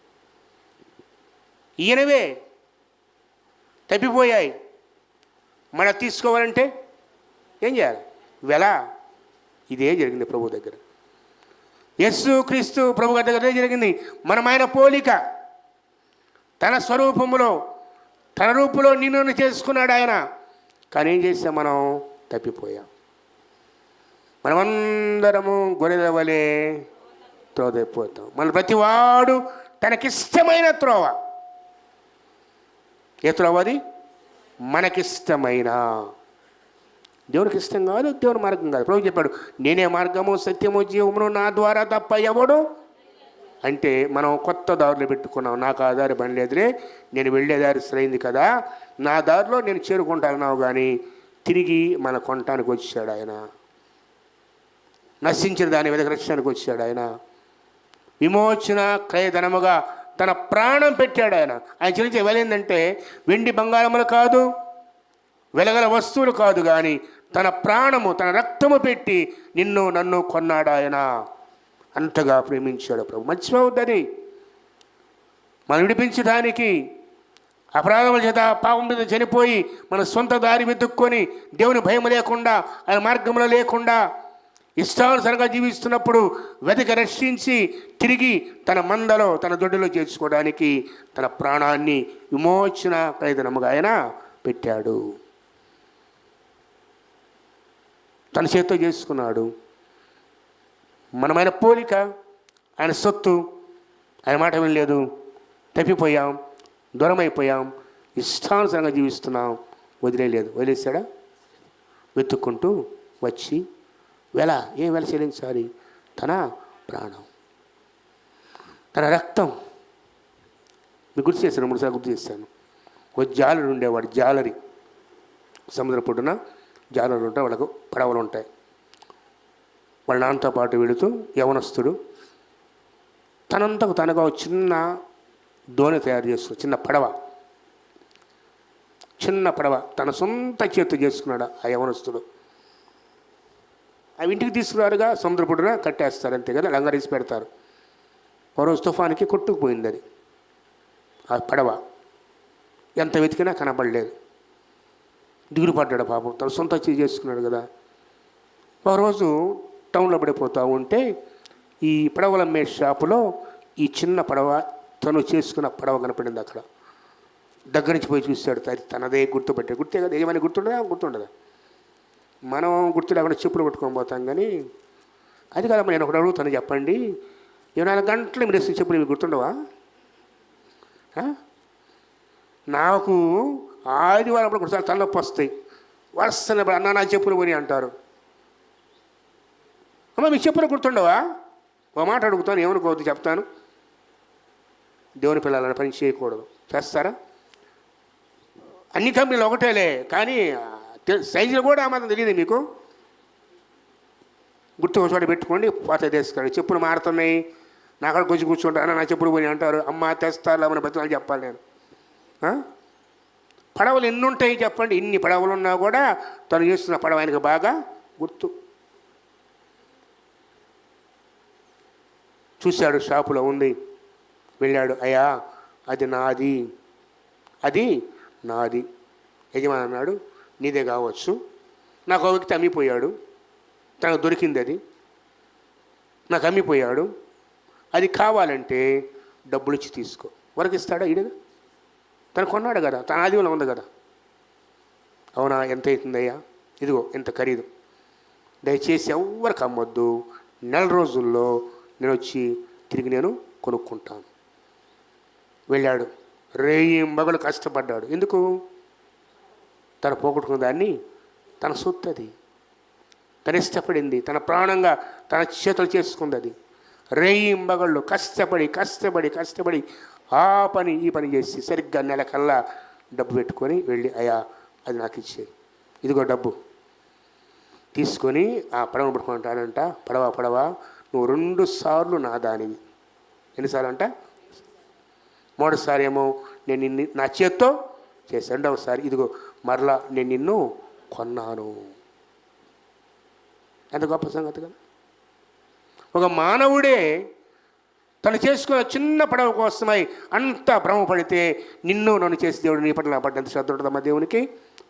Speaker 1: ఈయనవే తప్పిపోయాయి, మన తీసుకోవాలంటే ఏం చేయాలి? వెల. ఇదే జరిగింది ప్రభు దగ్గర. యేసు క్రీస్తు ప్రభు గారి దగ్గర జరిగింది. మనం ఆయన పోలిక, తన స్వరూపములో తన రూపులో నిన్ను చేసుకున్నాడు ఆయన. కానీ ఏం చేసాం? మనం తప్పిపోయాం. మనమందరము గొర్రెల వలె త్రోవ తప్పిపోతాం. మన ప్రతివాడు తనకిష్టమైన త్రోవ. ఏ త్రోవ అది? మనకిష్టమైన. దేవునికి ఇష్టం కాదు, దేవుని మార్గం కాదు. ప్రభు చెప్పాడు, నేనే మార్గము సత్యము జీవమును, నా ద్వారా తప్ప ఎవడు. అంటే మనం కొత్త దారులు పెట్టుకున్నాం. నాకు ఆ దారి పని లేదులే, నేను వెళ్ళే దారి సరైంది కదా, నా దారిలో నేను చేరుకుంటానన్నావు. కానీ తిరిగి మన కొనటానికి వచ్చాడు ఆయన. నశించిన దాని వెదక రక్షణకు వచ్చాడు ఆయన. విమోచన క్రయధనముగా తన ప్రాణం పెట్టాడు ఆయన. ఆయన చెల్లించే వెల ఏంటంటే వెండి బంగారములు కాదు, వెలగల వస్తువులు కాదు, కానీ తన ప్రాణము తన రక్తము పెట్టి నిన్ను నన్ను కొన్నాడు ఆయన. అంతగా ప్రేమించాడు ప్రభు. మర్చిపోవద్దని, మనం విడిపించడానికి అపరాధముల చేత పాపం మీద చనిపోయి మన సొంత దారి వెతుక్కొని దేవుని భయం లేకుండా ఆయన మార్గంలో లేకుండా ఇష్టానుసారంగా జీవిస్తున్నప్పుడు వెతక రక్షించి తిరిగి తన మందలో తన దొడ్డిలో చేర్చుకోవడానికి తన ప్రాణాన్ని విమోచన ప్రయత్నముగా ఆయన పెట్టాడు. తన చేతితో చేసుకున్నాడు. మనమైన పోలిక, ఆయన సొత్తు, ఆయన మాట వినలేదు, తప్పిపోయాం, దూరమైపోయాం, ఇష్టానుసారంగా జీవిస్తున్నాం. వదిలేసాడా? వెతుక్కుంటూ వచ్చి ఏం వెల చెల్లించాలి? తన ప్రాణం, తన రక్తం. మీకు గుర్తు చేశాను, 3 సార్లు గుర్తు చేశాను. ఒక జాలరి ఉండేవాడు, జాలరి. సముద్ర పొడ్డున జాలరులు ఉంటాయి, వాళ్ళకు పడవలు ఉంటాయి. వాళ్ళ నాన్నతో పాటు వెళుతూ యవనస్తుడు తనంతకు తనగా ఒక చిన్న దోణి తయారు చేస్తున్నాడు. చిన్న పడవ తన సొంత చేతితో చేసుకున్నాడు ఆ యవనస్తుడు. అవి ఇంటికి తీసుకురారుగా, సముద్ర పొడ్డున కట్టేస్తారు, అంతే కదా, లంగరేసి పెడతారు. ఓ రోజు తుఫానికి కొట్టుకుపోయింది అది, ఆ పడవ. ఎంత వెతికినా కనపడలేదు. దిగులు పడ్డాడు పాపం, తన సొంత చేతి చేసుకున్నాడు కదా. ఒక రోజు టౌన్లో పడిపోతూ ఉంటే ఈ పడవలు అమ్మే షాపులో ఈ చిన్న పడవ, తను చేసుకున్న పడవ కనపడింది అక్కడ. దగ్గర నుంచి పోయి చూశాడు, తనదే గుర్తే కదా. ఏమైనా గుర్తుండదా? మనం గుర్తు లేకుండా చెప్పులు పట్టుకొని పోతాం. కానీ అది కాదమ్మా, నేను ఒకటి అడుగుతాను, చెప్పండి, 24 గంటలు మీరు వేసిన చెప్పులు మీకు గుర్తుండవా? నాకు ఆదివారం అప్పుడు ఒకసారి తలనొప్పి వస్తాయి, వరుసన అన్న నా చెప్పులు పోయి అంటారు. అమ్మ మీ చెప్పులు గుర్తుండవా? ఓ మాట అడుగుతాను, ఏమనుకోవద్దు, చెప్తాను. దేవుని పిల్లలని పని చేయకూడదు. చేస్తారా? అన్ని కంపెనీలు ఒకటేలే, కానీ సైజులు కూడా ఆ మాత్రం తెలియదు మీకు. గుర్తు ఒక చోట పెట్టుకోండి, పాత తీసుకురండి. చెప్పులు మారుతున్నాయి, నా అక్కడ కొంచెం కూర్చుంటాను, నా చెప్పులు పోయి అంటారు. అమ్మ తెస్తారు లేమని బతులు చెప్పాలి నేను. పడవలు ఎన్ని ఉంటాయి చెప్పండి? ఇన్ని పడవలు ఉన్నా కూడా తను చేస్తున్న పడవ ఆయనకు బాగా గుర్తు. చూశాడు, షాపులో ఉంది, వెళ్ళాడు. అయ్యా అది నాది. యజమాని అన్నాడు, నీదే కావచ్చు, నాకు ఒక వ్యక్తి అమ్మిపోయాడు, తనకు దొరికింది అది, నాకు అమ్మిపోయాడు, అది కావాలంటే డబ్బులు ఇచ్చి తీసుకో. వరకు ఇస్తాడా? ఈడగా తను కొన్నాడు కదా, తన ఆదిలో ఉంది కదా. అవునా, ఎంత అవుతుందయ్యా? ఇదిగో ఇంత ఖరీదు, దయచేసి ఎవ్వరికి అమ్మొద్దు, 4 రోజుల్లో నేను వచ్చి తిరిగి నేను కొనుక్కుంటాను. వెళ్ళాడు, రేయింబగలు కష్టపడ్డాడు. ఎందుకు? తను పోగొట్టుకున్న దాన్ని, తన సొత్తు అది, తను ఇష్టపడింది, తన ప్రాణంగా తన చేతులు చేసుకుంది అది. రేయింబగళ్ళు కష్టపడి ఆ పని ఈ పని చేసి సరిగ్గా నెలకల్లా డబ్బు పెట్టుకొని వెళ్ళి, అయ్యా అది నాకు ఇచ్చే, ఇదిగో డబ్బు తీసుకొని ఆ పడవను పట్టుకుంటానంట. పడవ నువ్వు 2 సార్లు నా దానివి. ఎన్నిసార్లు అంట? 3సారి ఏమో నేను నిన్ను నా చేత్తో చేసి, 2వసారి ఇదిగో మరలా నేను నిన్ను కొన్నాను. ఎంత గొప్ప సంగతి కదా. ఒక మానవుడే తను చేసుకున్న చిన్న పడవ కోసమై అంత భ్రమపడితే, నన్ను చేసి దేవుడు నీ పట్ల నా పట్ల ఎంత శ్రద్ధ ఉంటుందమ్మా? దేవునికి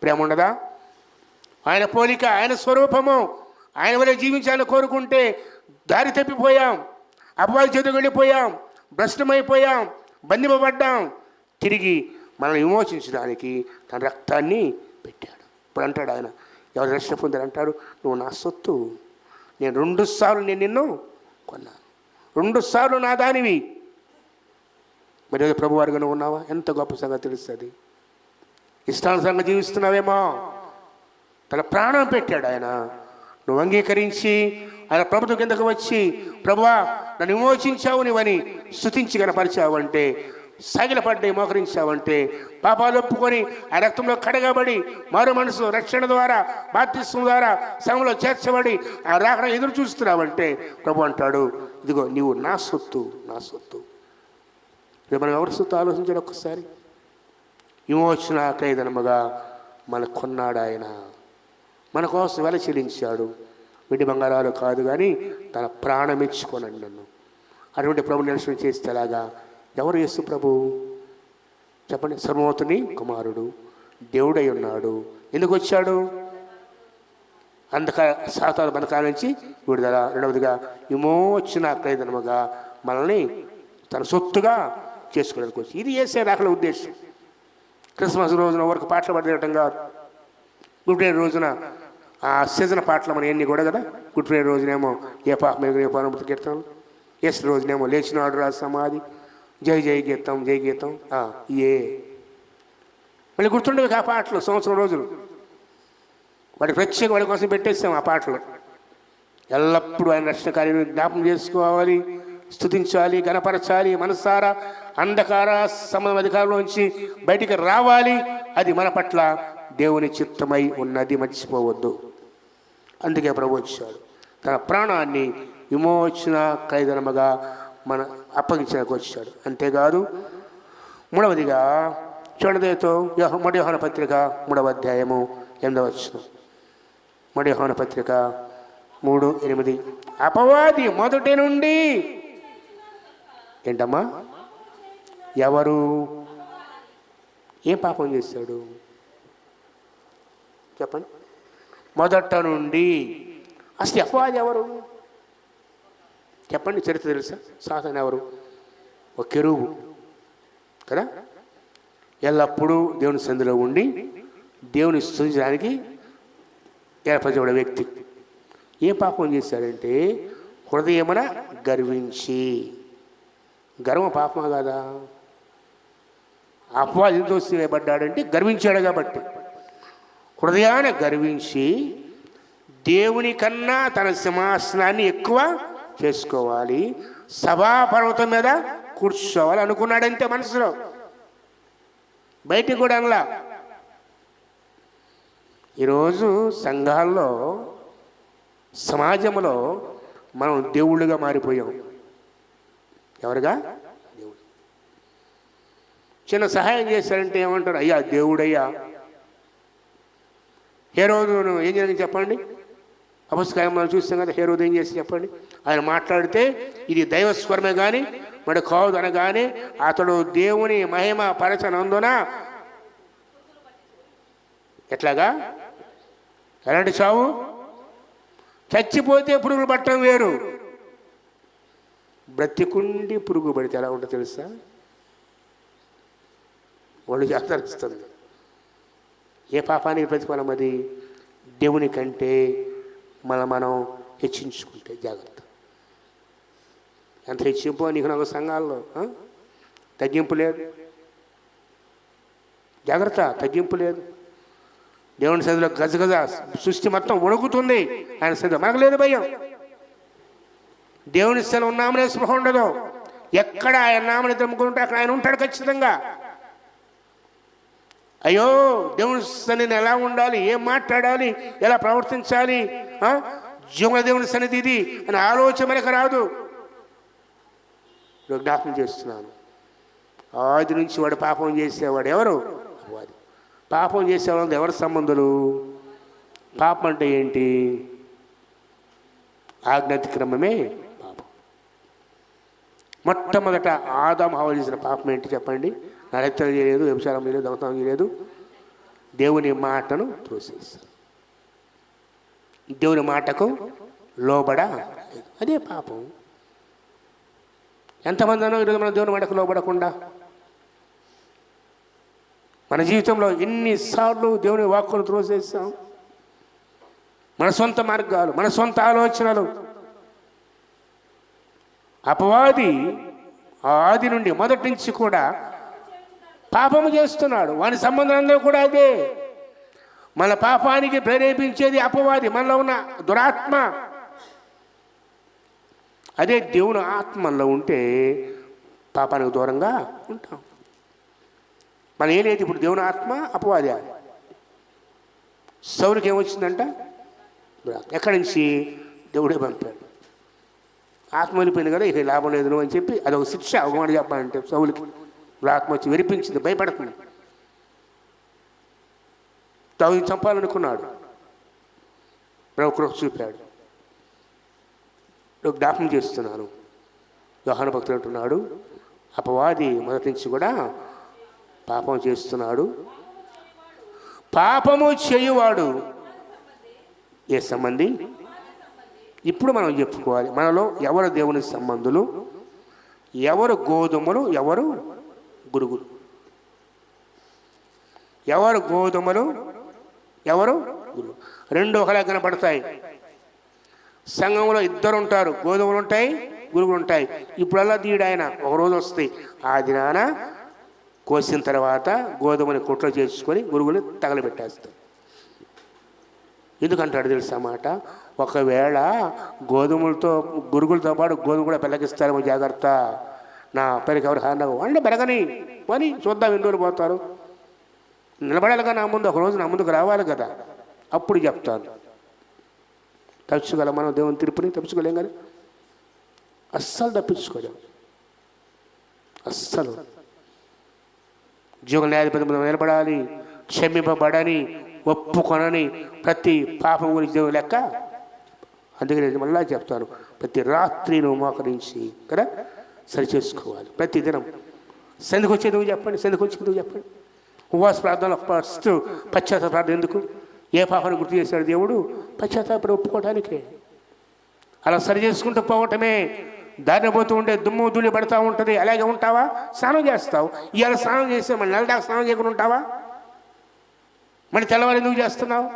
Speaker 1: ప్రేమ ఉండదా? ఆయన పోలిక, ఆయన స్వరూపము, ఆయన వల్ల జీవించాలని కోరుకుంటే దారి తప్పిపోయాం, అపవాది చేతికి వెళ్ళిపోయాం, భ్రష్టమైపోయాం, బంధింపబడ్డాం. తిరిగి మనల్ని విమోచించడానికి తన రక్తాన్ని పెట్టాడు. ఇప్పుడు అంటాడు ఆయన, ఎవరు రక్షణ పొందారు అంటాడు, నువ్వు నా సొత్తు, నేను 2 సార్లు నేను నిన్ను కొన్నాను, 2 సార్లు నా దానివి. మరి ఏదో ప్రభువారిగా నువ్వు ఉన్నావా? ఎంత గొప్ప సంగతి తెలుస్తుంది. ఇష్టానుసారంగా జీవిస్తున్నావేమో, తన ప్రాణం పెట్టాడు ఆయన. నువ్వు అంగీకరించి ఆయన ప్రభుత్వం కిందకు వచ్చి, ప్రభువా నన్ను విమోచించావు నీవని స్తుతించి కనపరిచావంటే, సాగిలపడ్డాయి మోకరించావంటే, పాపాలు ఒప్పుకొని ఆ రక్తంలో కడగబడి మరో మనసు రక్షణ ద్వారా బాప్తిస్మం ద్వారా సంఘంలో చేర్చబడి ఆ రాకడ ఎదురు చూస్తున్నావంటే, ప్రభు అంటాడు, ఇదిగో నీవు నా సొత్తు. మనం ఎవరి సొత్తు ఆలోచించాడు ఒక్కసారి. విమోచన ఖైదనముగా మన కొన్నాడు ఆయన, మన కోసం వెల చెల్లించాడు. వెండి బంగారాలు కాదు కానీ తన ప్రాణం ఇచ్చుకోనండి నన్ను. అటువంటి ప్రభు నిరసన చేస్తే ఎలాగా? ఎవరు యేసు ప్రభు చెప్పండి? సర్వోన్నతుని కుమారుడు, దేవుడై ఉన్నాడు. ఎందుకు వచ్చాడు? సాతాను బంధకాల నుంచి విడుదల. రెండవదిగా విమోచన ఖైదనముగా మనల్ని తన సొత్తుగా చేసుకోవడానికి వచ్చి, ఇది యేసే రాకల ఉద్దేశం. క్రిస్మస్ రోజున వరకు పాటలు పాడేయటం కాదు, గుడ్ డే రోజున ఆ సీజన్ పాటలు మన ఎన్ని కూడా కదా. గుడ్ ఫ్రైడే రోజునేమో ఏ పాప మీద ఏ పాప కీర్తనలు, ఈస్టర్ రోజునేమో లేచినాడు రా సమాధి, జై జై గీతం జై గీతం. ఏ మళ్ళీ గుర్తుండేవి ఆ పాటలు సంవత్సరం రోజులు. వాడి ప్రత్యేక వాడి కోసం పెట్టేస్తాం ఆ పాటలు. ఎల్లప్పుడూ ఆయన రక్షణ కార్యం జ్ఞాపకం చేసుకోవాలి, స్తుతించాలి, గణపరచాలి. మనసారా అంధకార సంబంధం అధికారంలోంచి బయటికి రావాలి. అది మన పట్ల దేవుని చిత్తమై ఉన్నది, మర్చిపోవద్దు. అందుకే ప్రభు వచ్చాడు, తన ప్రాణాన్ని విమోచన ఖైదనముగా మన అప్పగించడానికి వచ్చాడు. అంతేకాదు మూడవదిగా చూడదేతో మొదటి యోహాను పత్రిక 3వ అధ్యాయము 8వ వచనం. మొదటి యోహాను పత్రిక 3:8. అపవాది మొదటి నుండి ఏంటమ్మా ఎవరు ఏం పాపం చేశాడు చెప్పండి? మొదట నుండి. అసలు అపవాది ఎవరు చెప్పండి? చరిత్ర తెలుసా? సాతాను ఎవరు? ఒక కెరూబు కదా. ఎల్లప్పుడూ దేవుని సంధిలో ఉండి దేవుని స్తుతించడానికి ఏర్పరచబడే వ్యక్తి. ఏం పాపం చేశాడంటే హృదయమున గర్వించి. గర్వం పాపమా కాదా? అపవాది ఎందుకు వేయబడ్డాడంటే గర్వించాడు కాబట్టి. హృదయాన గర్వించి దేవుని కన్నా తన సింహాసనాన్ని ఎక్కువ చేసుకోవాలి, సభాపర్వతం మీద కూర్చోవాలి అనుకున్నాడంతే మనసులో, బయటికి కూడా అనలా. ఈరోజు సంఘాల్లో సమాజంలో మనం దేవుళ్ళుగా మారిపోయాం. ఎవరుగా? దేవుడు. చిన్న సహాయం చేశారంటే ఏమంటారు? అయ్యా దేవుడయ్యా. హేరోదు ఏం జరిగింది చెప్పండి? అపస్కాయం మనం చూస్తాం కదా. హేరోదు ఏం చేసి చెప్పండి? ఆయన మాట్లాడితే ఇది దైవస్వరమే కానీ మరి కాదు అనగానే అతడు దేవుని మహిమ పరచనందున ఎట్లాగా? ఎలాంటి చావు? చచ్చిపోతే పురుగులు పట్టడం వేరు, బ్రతికుండి పురుగు పడితే ఎలా ఉంటుందో తెలుసా? వాళ్ళు జాతరిస్తుంది. ఏ పాపానికి ప్రతిఫలం అది? దేవుని కంటే మనం హెచ్చించుకుంటే జాగ్రత్త. ఎంత హెచ్చింపో నీకు నాకు సంఘాల్లో తగ్గింపు లేదు. జాగ్రత్త, తగ్గింపు లేదు. దేవుని సన్నిధిలో గజగజ సృష్టి మొత్తం వణుకుతుంది. ఆయన సన్నిధిలో మనకు లేదు భయం. దేవుని స్థలం ఉన్నామనే స్పృహ ఉండదు. ఎక్కడ ఆయన నామని తమ్ముకుంటే అక్కడ ఆయన ఉంటాడు ఖచ్చితంగా. అయ్యో దేవుని సన్నిధిని ఎలా ఉండాలి, ఏం మాట్లాడాలి, ఎలా ప్రవర్తించాలి, జీవన దేవుని సన్నిధి ఇది అని ఆలోచన మనకు రాదు. జ్ఞాపకం చేస్తున్నాను, ఆది నుంచి వాడు పాపం చేసేవాడు ఎవరు? వాడు పాపం చేసేవాడు ఎవరి సంబంధులు? పాపం అంటే ఏంటి? ఆజ్ఞాతిక్రమమే పాపం. మొట్టమొదట ఆదాము హవ్వ చేసిన పాపం ఏంటి చెప్పండి? నరహత్య చేయలేదు, వ్యభిచారం చేయలేదు, దొంగతనం చేయలేదు, దేవుని మాటను త్రోసేస్తారు. దేవుని మాటకు లోబడ, అదే పాపం. ఎంతమంది అన్నా ఈరోజు మన దేవుని మాటకు లోబడకుండా? మన జీవితంలో ఎన్నిసార్లు దేవుని వాక్కును త్రోసేస్తాం? మన సొంత మార్గాలు, మన సొంత ఆలోచనలు. అపవాది ఆది నుండి మొదటి నుంచి కూడా పాపము చేస్తున్నాడు. వాని సంబంధం అందరూ కూడా అదే. మన పాపానికి ప్రేరేపించేది అపవాది, మనలో ఉన్న దురాత్మ. అదే దేవుని ఆత్మలో ఉంటే పాపానికి దూరంగా ఉంటాం. మన ఏలేదు ఇప్పుడు దేవుని ఆత్మ, అపవాది. సౌలుకి ఏమొచ్చిందంట? ఎక్కడి నుంచి? దేవుడే పంపాడు. ఆత్మ వెళ్ళిపోయింది కదా, ఇక లాభం లేదు నువ్వు అని చెప్పి అదొక శిక్ష. ఒక మాట చెప్పాలంటే సౌలుకి ఆత్మ వచ్చి వెరిపించింది, భయపడుతుంది. దావీదుని చంపాలనుకున్నాడు, ప్రభు కృప చూపాడు. జ్ఞాపకం చేస్తున్నాను, యోహాను భక్తుడు అంటున్నాడు అపవాది మొదటి నుంచి కూడా పాపం చేస్తున్నాడు. పాపము చేయువాడు ఏ సంబంధి? ఇప్పుడు మనం చెప్పుకోవాలి, మనలో ఎవరు దేవుని సంబంధులు, ఎవరు గోధుమలు, ఎవరు గురుగులు. ఎవరు గోధుమలు, ఎవరు గురువు. రెండు ఒకలా కనపడతాయి. సంఘంలో ఇద్దరు ఉంటారు, గోధుమలు ఉంటాయి, గురుగులు ఉంటాయి. ఇప్పుడల్లా తీయడు ఆయన. ఒకరోజు వస్తాయి, ఆ దినాన కోసిన తర్వాత గోధుమని కొట్లో చేసుకొని గురుగుని తగలబెట్టేస్తాడు. ఎందుకంటాడు తెలుసా మాట? ఒకవేళ గోధుమలతో గురుగులతో పాటు గోధుమ కూడా పెళ్ళగిస్తారేమో, జాగ్రత్త. నా పేరుకి ఎవరు హారవు అంటే బెరగని మరి చూద్దాం ఎన్ని రోజులు పోతారు. నిలబడాలిగా నా ముందు, ఒకరోజు నా ముందుకు రావాలి కదా, అప్పుడు చెప్తాను. తప్పించుకోలేం మనం దేవుని తీర్పుని? తప్పించుకోలేం కదా, అస్సలు తప్పించుకోలేం. అస్సలు జీవ న్యాయాధిపతి నిలబడాలి, క్షమింపబడని, ఒప్పుకొనని ప్రతి పాపం గురించి దేవుని లెక్క. అందుకని మళ్ళా చెప్తాను, ప్రతి రాత్రి నువ్వు మోకరించి కదా సరి చేసుకోవాలి. ప్రతి దినం సంధికి వచ్చేది నువ్వు చెప్పండి, సంధికి వచ్చేది నువ్వు చెప్పండి. ఉపవాస ప్రార్థనలో ఫస్ట్ పశ్చాత్తాప ప్రార్థన ఎందుకు? ఏ పాపాన్ని గుర్తు చేశాడు దేవుడు? పశ్చాత్తాపడి ఒప్పుకోవటానికే. అలా సరి చేసుకుంటూ పోవటమే. దారిని పోతూ ఉంటే దుమ్ము ధూళి పడుతూ ఉంటుంది, అలాగే ఉంటావా? స్నానం చేస్తావు. ఇవాళ స్నానం చేస్తే మళ్ళీ నెల దాకా స్నానం చేయకుండా ఉంటావా? మళ్ళీ తెల్లవారు ఎందుకు చేస్తున్నావు?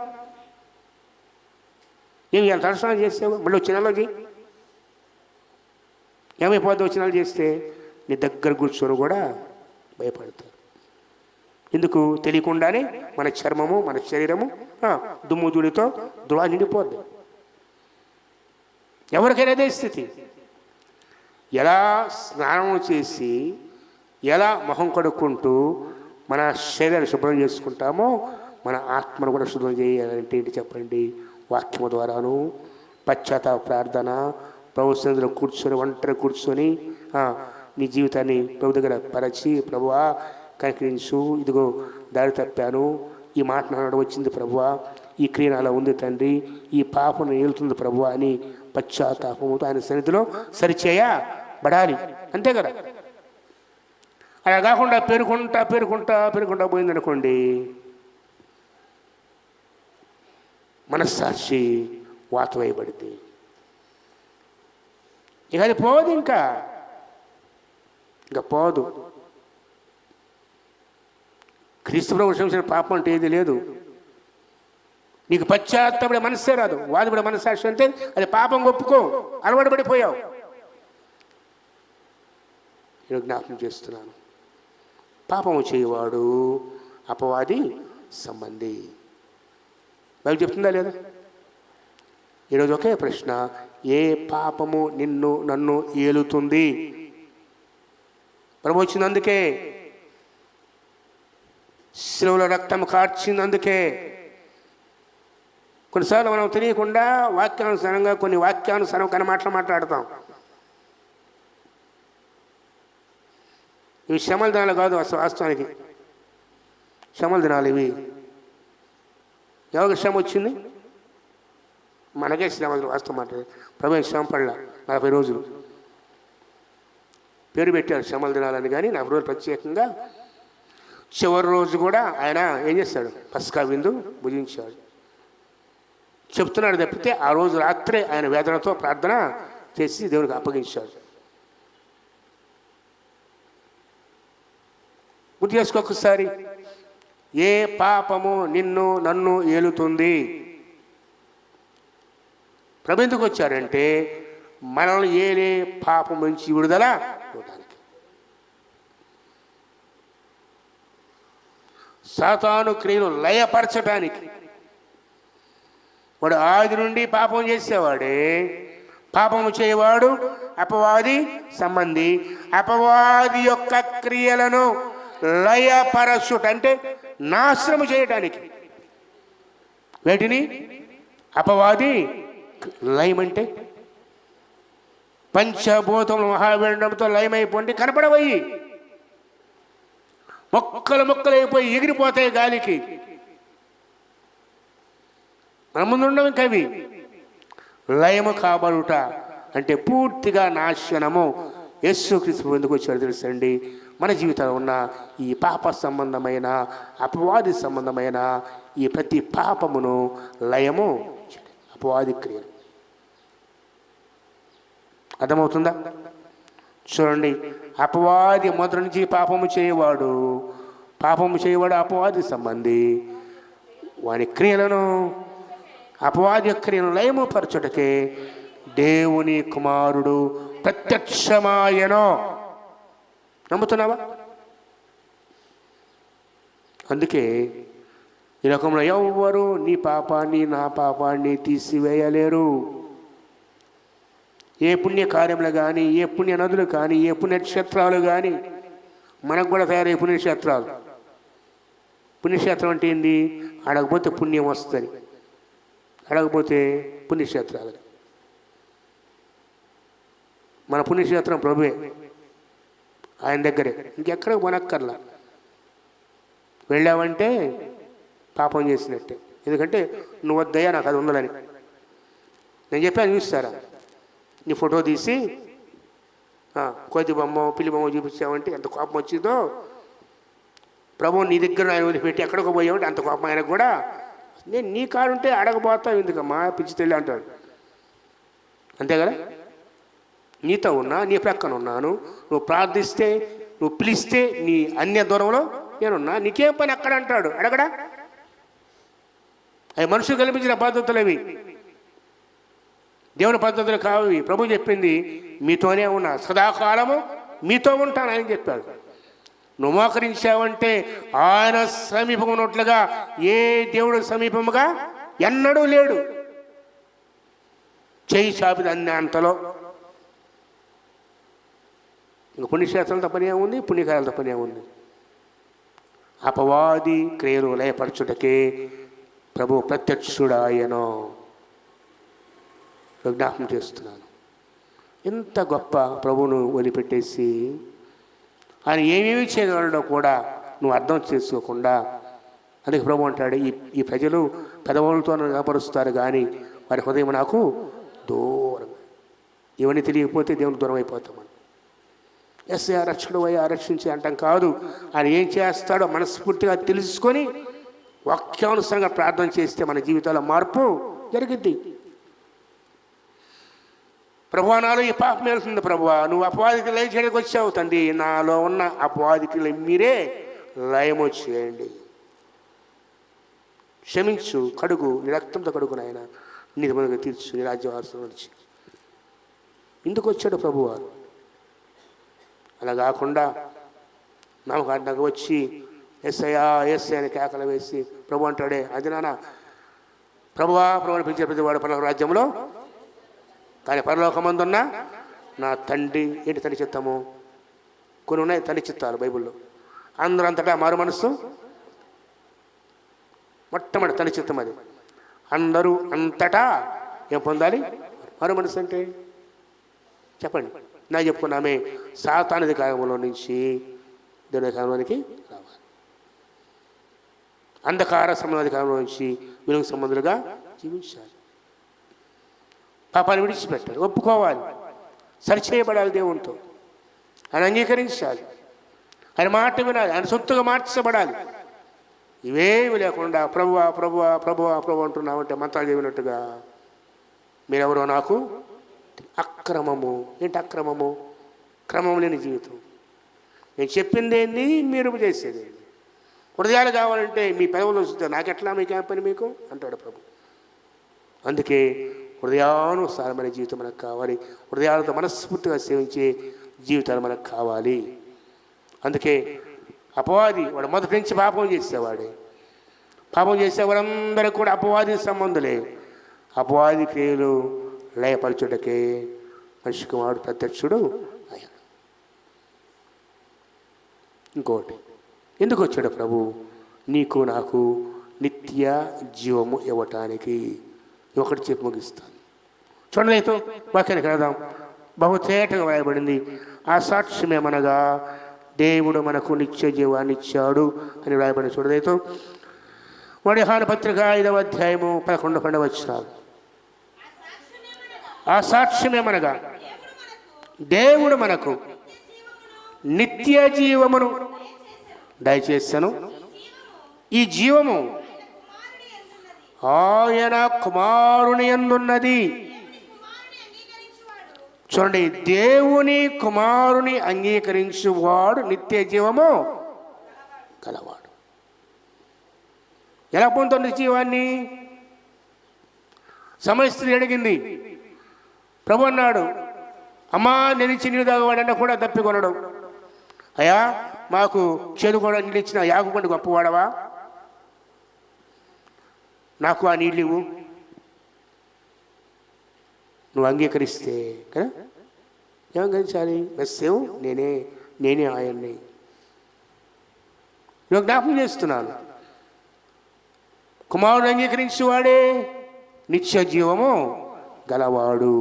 Speaker 1: ఏమి ఇవాళ తలస్నానం చేసావు, మళ్ళీ వచ్చే నెలలోకి ఏమైపోద్ది? వచ్చిన నెలలు చేస్తే నీ దగ్గర కూర్చొని కూడా భయపడతారు. ఎందుకు? తెలియకుండానే మన చర్మము, మన శరీరము దుమ్ము ధూళితో దుళా నిండిపోద్ది. ఎవరికైనా అదే స్థితి. ఎలా స్నానం చేసి ఎలా మొహం కడుక్కుంటూ మన శరీరాన్ని శుభ్రం చేసుకుంటామో మన ఆత్మను కూడా శుభ్రం చేయాలంటే ఏంటి చెప్పండి? వాక్యము ద్వారాను, పశ్చాత్తాప ప్రార్థన, ప్రభు సన్నిధిలో కూర్చొని ఒంటరి కూర్చొని నీ జీవితాన్ని ప్రభు దగ్గర పరచి, ప్రభువా కనికరించు, ఇదిగో దారి తప్పాను, ఈ మాట నాడు వచ్చింది ప్రభువా, ఈ క్రియ అలా ఉంది తండ్రి, ఈ పాపను ఏలుతుంది ప్రభువా అని పశ్చాత్తాపముతో ఆయన సన్నిధిలో సరిచేయబడాలి. అంతే కదా. అలా కాకుండా పేరుకుంటా పోయిందనుకోండి, మనస్సాక్షి వాతవేయబడింది. ఇక అది పోదు, ఇంకా పోదు. క్రీస్తు ప్రభు క్షమించిన పాపం అంటే ఏది లేదు. నీకు పశ్చాత్తాపడే మనస్సే రాదు, వాదిపడే మనస్సాక్షి అంటే అది పాపం. ఒప్పుకో, అలవాటు పడిపోయావు. నేను జ్ఞాపకం చేస్తున్నాను, పాపము చేయవాడు అపవాది సంబంధి. బైబిల్ చెప్తుందా లేదా? ఈరోజు ఒకే ప్రశ్న, ఏ పాపము నన్ను ఏలుతుంది? ప్రభు వచ్చినందుకే, శిలువలో రక్తం కార్చినందుకే. కొన్నిసార్లు మనం తెలియకుండా వాక్యానుసారంగా కొన్ని వాక్యానుసారం మాట్లాడతాం. ఇవి శ్రమల దినాలు కాదు, వాస్తవానికి శ్రమల దినాలు ఇవి. ఎవరికి శ్రమ వచ్చింది? మనకే శ్రమ. వాస్తవం మాట. ప్రభు శ్రమ పడలా. 40 రోజులు పేరు పెట్టారు శ్రమల దినాలని. కానీ 40 రోజులు ప్రత్యేకంగా చివరి రోజు కూడా ఆయన ఏం చేస్తాడు? పస్కా విందు భుజించాడు. చెప్తున్నాడు తప్పితే ఆ రోజు రాత్రే ఆయన వేదనతో ప్రార్థన చేసి దేవునికి అప్పగించాడు. గుర్తు చేసుకోకసారి, ఏ పాపము నన్ను ఏలుతుంది? ప్రభు ఎందుకు వచ్చారంటే మనల్ని ఏలే పాపం నుంచి విడుదల ఇవ్వడానికి. సాతాను క్రియలు లయపరచడానికి. వాడు ఆది నుండి పాపం చేసేవాడే. పాపము చేయవాడు అపవాది సంబంధి. అపవాది యొక్క క్రియలను లయపరచుట అంటే నాశనము చేయటానికి. వేటిని? అపవాది లయమంటే పంచభూతములు మహావేండంతో లయమైపోండి, కనపడవయి, మొక్కలైపోయి ఎగిరిపోతాయి గాలికి. మన ముందు ఉండవు కవి. లయము కాబడుట అంటే పూర్తిగా నాశనము. యేసుక్రీస్తు ఎందుకు వచ్చాడు తెలుసండి? మన జీవితంలో ఉన్న ఈ పాప సంబంధమైన, అపవాది సంబంధమైన ఈ ప్రతి పాపమును లయము, అపవాది క్రియలు. అర్థమవుతుందా? చూడండి, అపవాది మొదటి నుంచి పాపము చేయవాడు అపవాది సంబంధి. వాని క్రియలను అపవాది యొక్క క్రియను లయముపరచుటకే దేవుని కుమారుడు ప్రత్యక్షమాయనో. నమ్ముతున్నావా? అందుకే ఈ లోకంలో ఎవ్వరూ నీ పాపాన్ని నా పాపాన్ని తీసివేయలేరు. ఏ పుణ్య కార్యములు కానీ, ఏ పుణ్య నదులు కానీ, ఏ పుణ్యక్షేత్రాలు కానీ, మనకు కూడా తయారయ్యే పుణ్యక్షేత్రాలు. పుణ్యక్షేత్రం అంటే ఏంది? అడగపోతే పుణ్యం వస్తుంది, అడగపోతే పుణ్యక్షేత్రాలు. మన పుణ్యక్షేత్రం ప్రభువే, ఆయన దగ్గరే, ఇంకెక్కడికి కొనక్కర్లా. వెళ్ళావంటే పాపం చేసినట్టే. ఎందుకంటే నువ్వు వద్దయ్యా నాకు అది ఉండాలని నేను చెప్పాను. చూస్తారా? నీ ఫోటో తీసి కోతి బొమ్మ పిల్లి బొమ్మ చూపించావంటే ఎంత కోపం వచ్చిందో. ప్రభు నీ దగ్గర ఆయన వదిలిపెట్టి ఎక్కడికో పోయావంటే అంత కోపం ఆయనకు కూడా. నేను నీ కాడుంటే అడగపోతావు ఎందుకమ్మా పిచ్చి తెల్లి అంటాడు. అంతే కదా? నీతో ఉన్నా, నీ ప్రక్కన ఉన్నాను, నువ్వు ప్రార్థిస్తే, నువ్వు పిలిస్తే నీ అన్య దూరంలో నేనున్నా, నీకేం పని అక్కడ అంటాడు. అడగడా? అవి మనుషులు కల్పించిన పద్ధతులు, అవి దేవుని పద్ధతులు కావు. ప్రభు చెప్పింది మీతోనే ఉన్నా, సదాకాలము మీతో ఉంటాను ఆయన చెప్పాడు. నువ్వు మోకరించావంటే ఆయన సమీపం ఉన్నట్లుగా ఏ దేవుడు సమీపముగా ఎన్నడూ లేడు. చేయి చాపిది అన్ని అంతలో. ఇంక పుణ్యక్షేత్రాలతో పని ఏముంది, పుణ్యకార్యాలతో పని ఏముంది? అపవాది క్రియలు లయపరచుటకే ప్రభు ప్రత్యక్షుడాయనో. విజ్ఞాపన చేస్తున్నాను. ఇంత గొప్ప ప్రభువును వదిలిపెట్టేసి ఆయన ఏమేమి చేయగలడో కూడా నువ్వు అర్థం చేసుకోకుండా, అందుకే ప్రభు అంటాడు, ఈ ప్రజలు పెదవులతో కనపరుస్తారు కానీ వారి హృదయం నాకు దూరం. ఇవన్నీ తెలియకపోతే దేవుని దూరం అయిపోతామని. ఎస్ రక్షకుడు అయ్యా రక్షించి అంటాం కాదు. ఆయన ఏం చేస్తాడో మనస్ఫూర్తిగా తెలుసుకొని వాక్యానుసారంగా ప్రార్థన చేస్తే మన జీవితాల్లో మార్పు జరిగిద్ది. ప్రభువా నాలో ఈ పాపం వెళ్తుంది, ప్రభువా నువ్వు అపవాదికి లయ చేయడానికి వచ్చావు తండ్రి, నాలో ఉన్న అపవాదికి మీరే లయము చేయండి, క్షమించు, కడుగు, నీ రక్తంతో కడుగు నాయన, నీ మనకు తీర్చు, నీ రాజ్యవాసం వచ్చి. ఇందుకు వచ్చాడు ప్రభువారు. అలా కాకుండా నమ్మకానికి వచ్చి ఎస్ఐయా ఎస్ఐ అని కేకలు వేసి ప్రభు అంటాడే, అది నాన్న ప్రభువా ప్రభుని పిలిచే ప్రతివాడు పరలోక రాజ్యంలో, కానీ పరలోకమందున్న నా తండ్రి. ఏంటి తండ్రి చిత్తము? కొన్ని ఉన్నాయి తండ్రి చిత్తాలు బైబిల్లో. అందరూ అంతటా మారు మనస్సు మొట్టమొదటి తండ్రి చిత్తం అది. అందరూ అంతటా ఏం పొందాలి? మారు మనస్సు అంటే చెప్పండి. నాకు చెప్పుకున్నామే, సాతాను అధికారంలో నుంచి దేవుని అధికారంలోనికి రావాలి. అంధకార సంబంధ అధికారంలో నుంచి వెలుగు సంబంధులుగా జీవించాలి. పాపాన్ని విడిచిపెట్టాలి, ఒప్పుకోవాలి, సరిచేయబడాలి దేవునితో. ఆయన అంగీకరించాలి, ఆయన మాట వినాలి, ఆయన సొత్తుగా మార్చబడాలి. ఇవేమి లేకుండా ప్రభువా ప్రభువా ప్రభువా ప్రభు అంటున్నామంటే మంత్రాలు చదివినట్టుగా మీరెవరో నాకు అక్రమము. ఏంటి అక్రమము? క్రమం లేని జీవితం. నేను చెప్పింది ఏంది, మీరు చేసేది ఏంది? హృదయాలు కావాలంటే మీ పెదవులు వస్తే నాకెట్లా, మీకేం పని మీకు అంటాడు ప్రభు. అందుకే హృదయానుసారమైన జీవితం మనకు కావాలి. హృదయాలతో మనస్ఫూర్తిగా సేవించే జీవితాలు మనకు కావాలి. అందుకే అపవాది వాడు మొదటి నుంచి పాపం చేసేవాడే. పాపం చేసేవారందరూ కూడా అపవాది సంబంధులే. అపవాది క్రియలు లయపరచుటకే మనిషి కుమారుడు ప్రత్యక్షుడు అయ్యాడు. ఇంకోటి, ఎందుకు వచ్చాడు ప్రభు? నీకు నాకు నిత్య జీవము ఇవ్వటానికి. ఒకటి చెప్పి ముగిస్తాను. చూడండి, అయితే వాక్యానికి వెళదాం. బహుతేటగా వ్రాయబడింది, ఆ సాక్ష్యమేమనగా దేవుడు మనకు నిత్య జీవాన్ని ఇచ్చాడు అని వ్రాయబడింది. చూడదైతే యోహాను పత్రిక 5వ అధ్యాయము 11-12 వచనాలు. ఆ సాక్ష్యమేమనగా దేవుడు మనకు నిత్య జీవమును దయచేసెను. ఈ జీవము ఆయన కుమారుని యందున్నది. చూడండి, దేవుని కుమారుని అంగీకరించువాడు నిత్య జీవము గలవాడు. ఎలా పొందుతుంది జీవాన్ని? సమస్య అడిగింది. ప్రభు అన్నాడు, అమ్మా నేను ఇచ్చి నీళ్ళు తాగవాడన్నా కూడా దప్పికొనడం. అయ్యా మాకు చేదు కూడా నీళ్ళు ఇచ్చిన యాగుపండు గొప్పవాడవా, నాకు ఆ నీళ్ళు ఇవ్వు. నువ్వు అంగీకరిస్తే కదా ఏమంగరించాలి? నస్సేవు నేనే ఆయన్ని. నువ్వు జ్ఞాపకం చేస్తున్నాను, కుమారుడు అంగీకరించేవాడే నిత్య జీవము గలవాడు.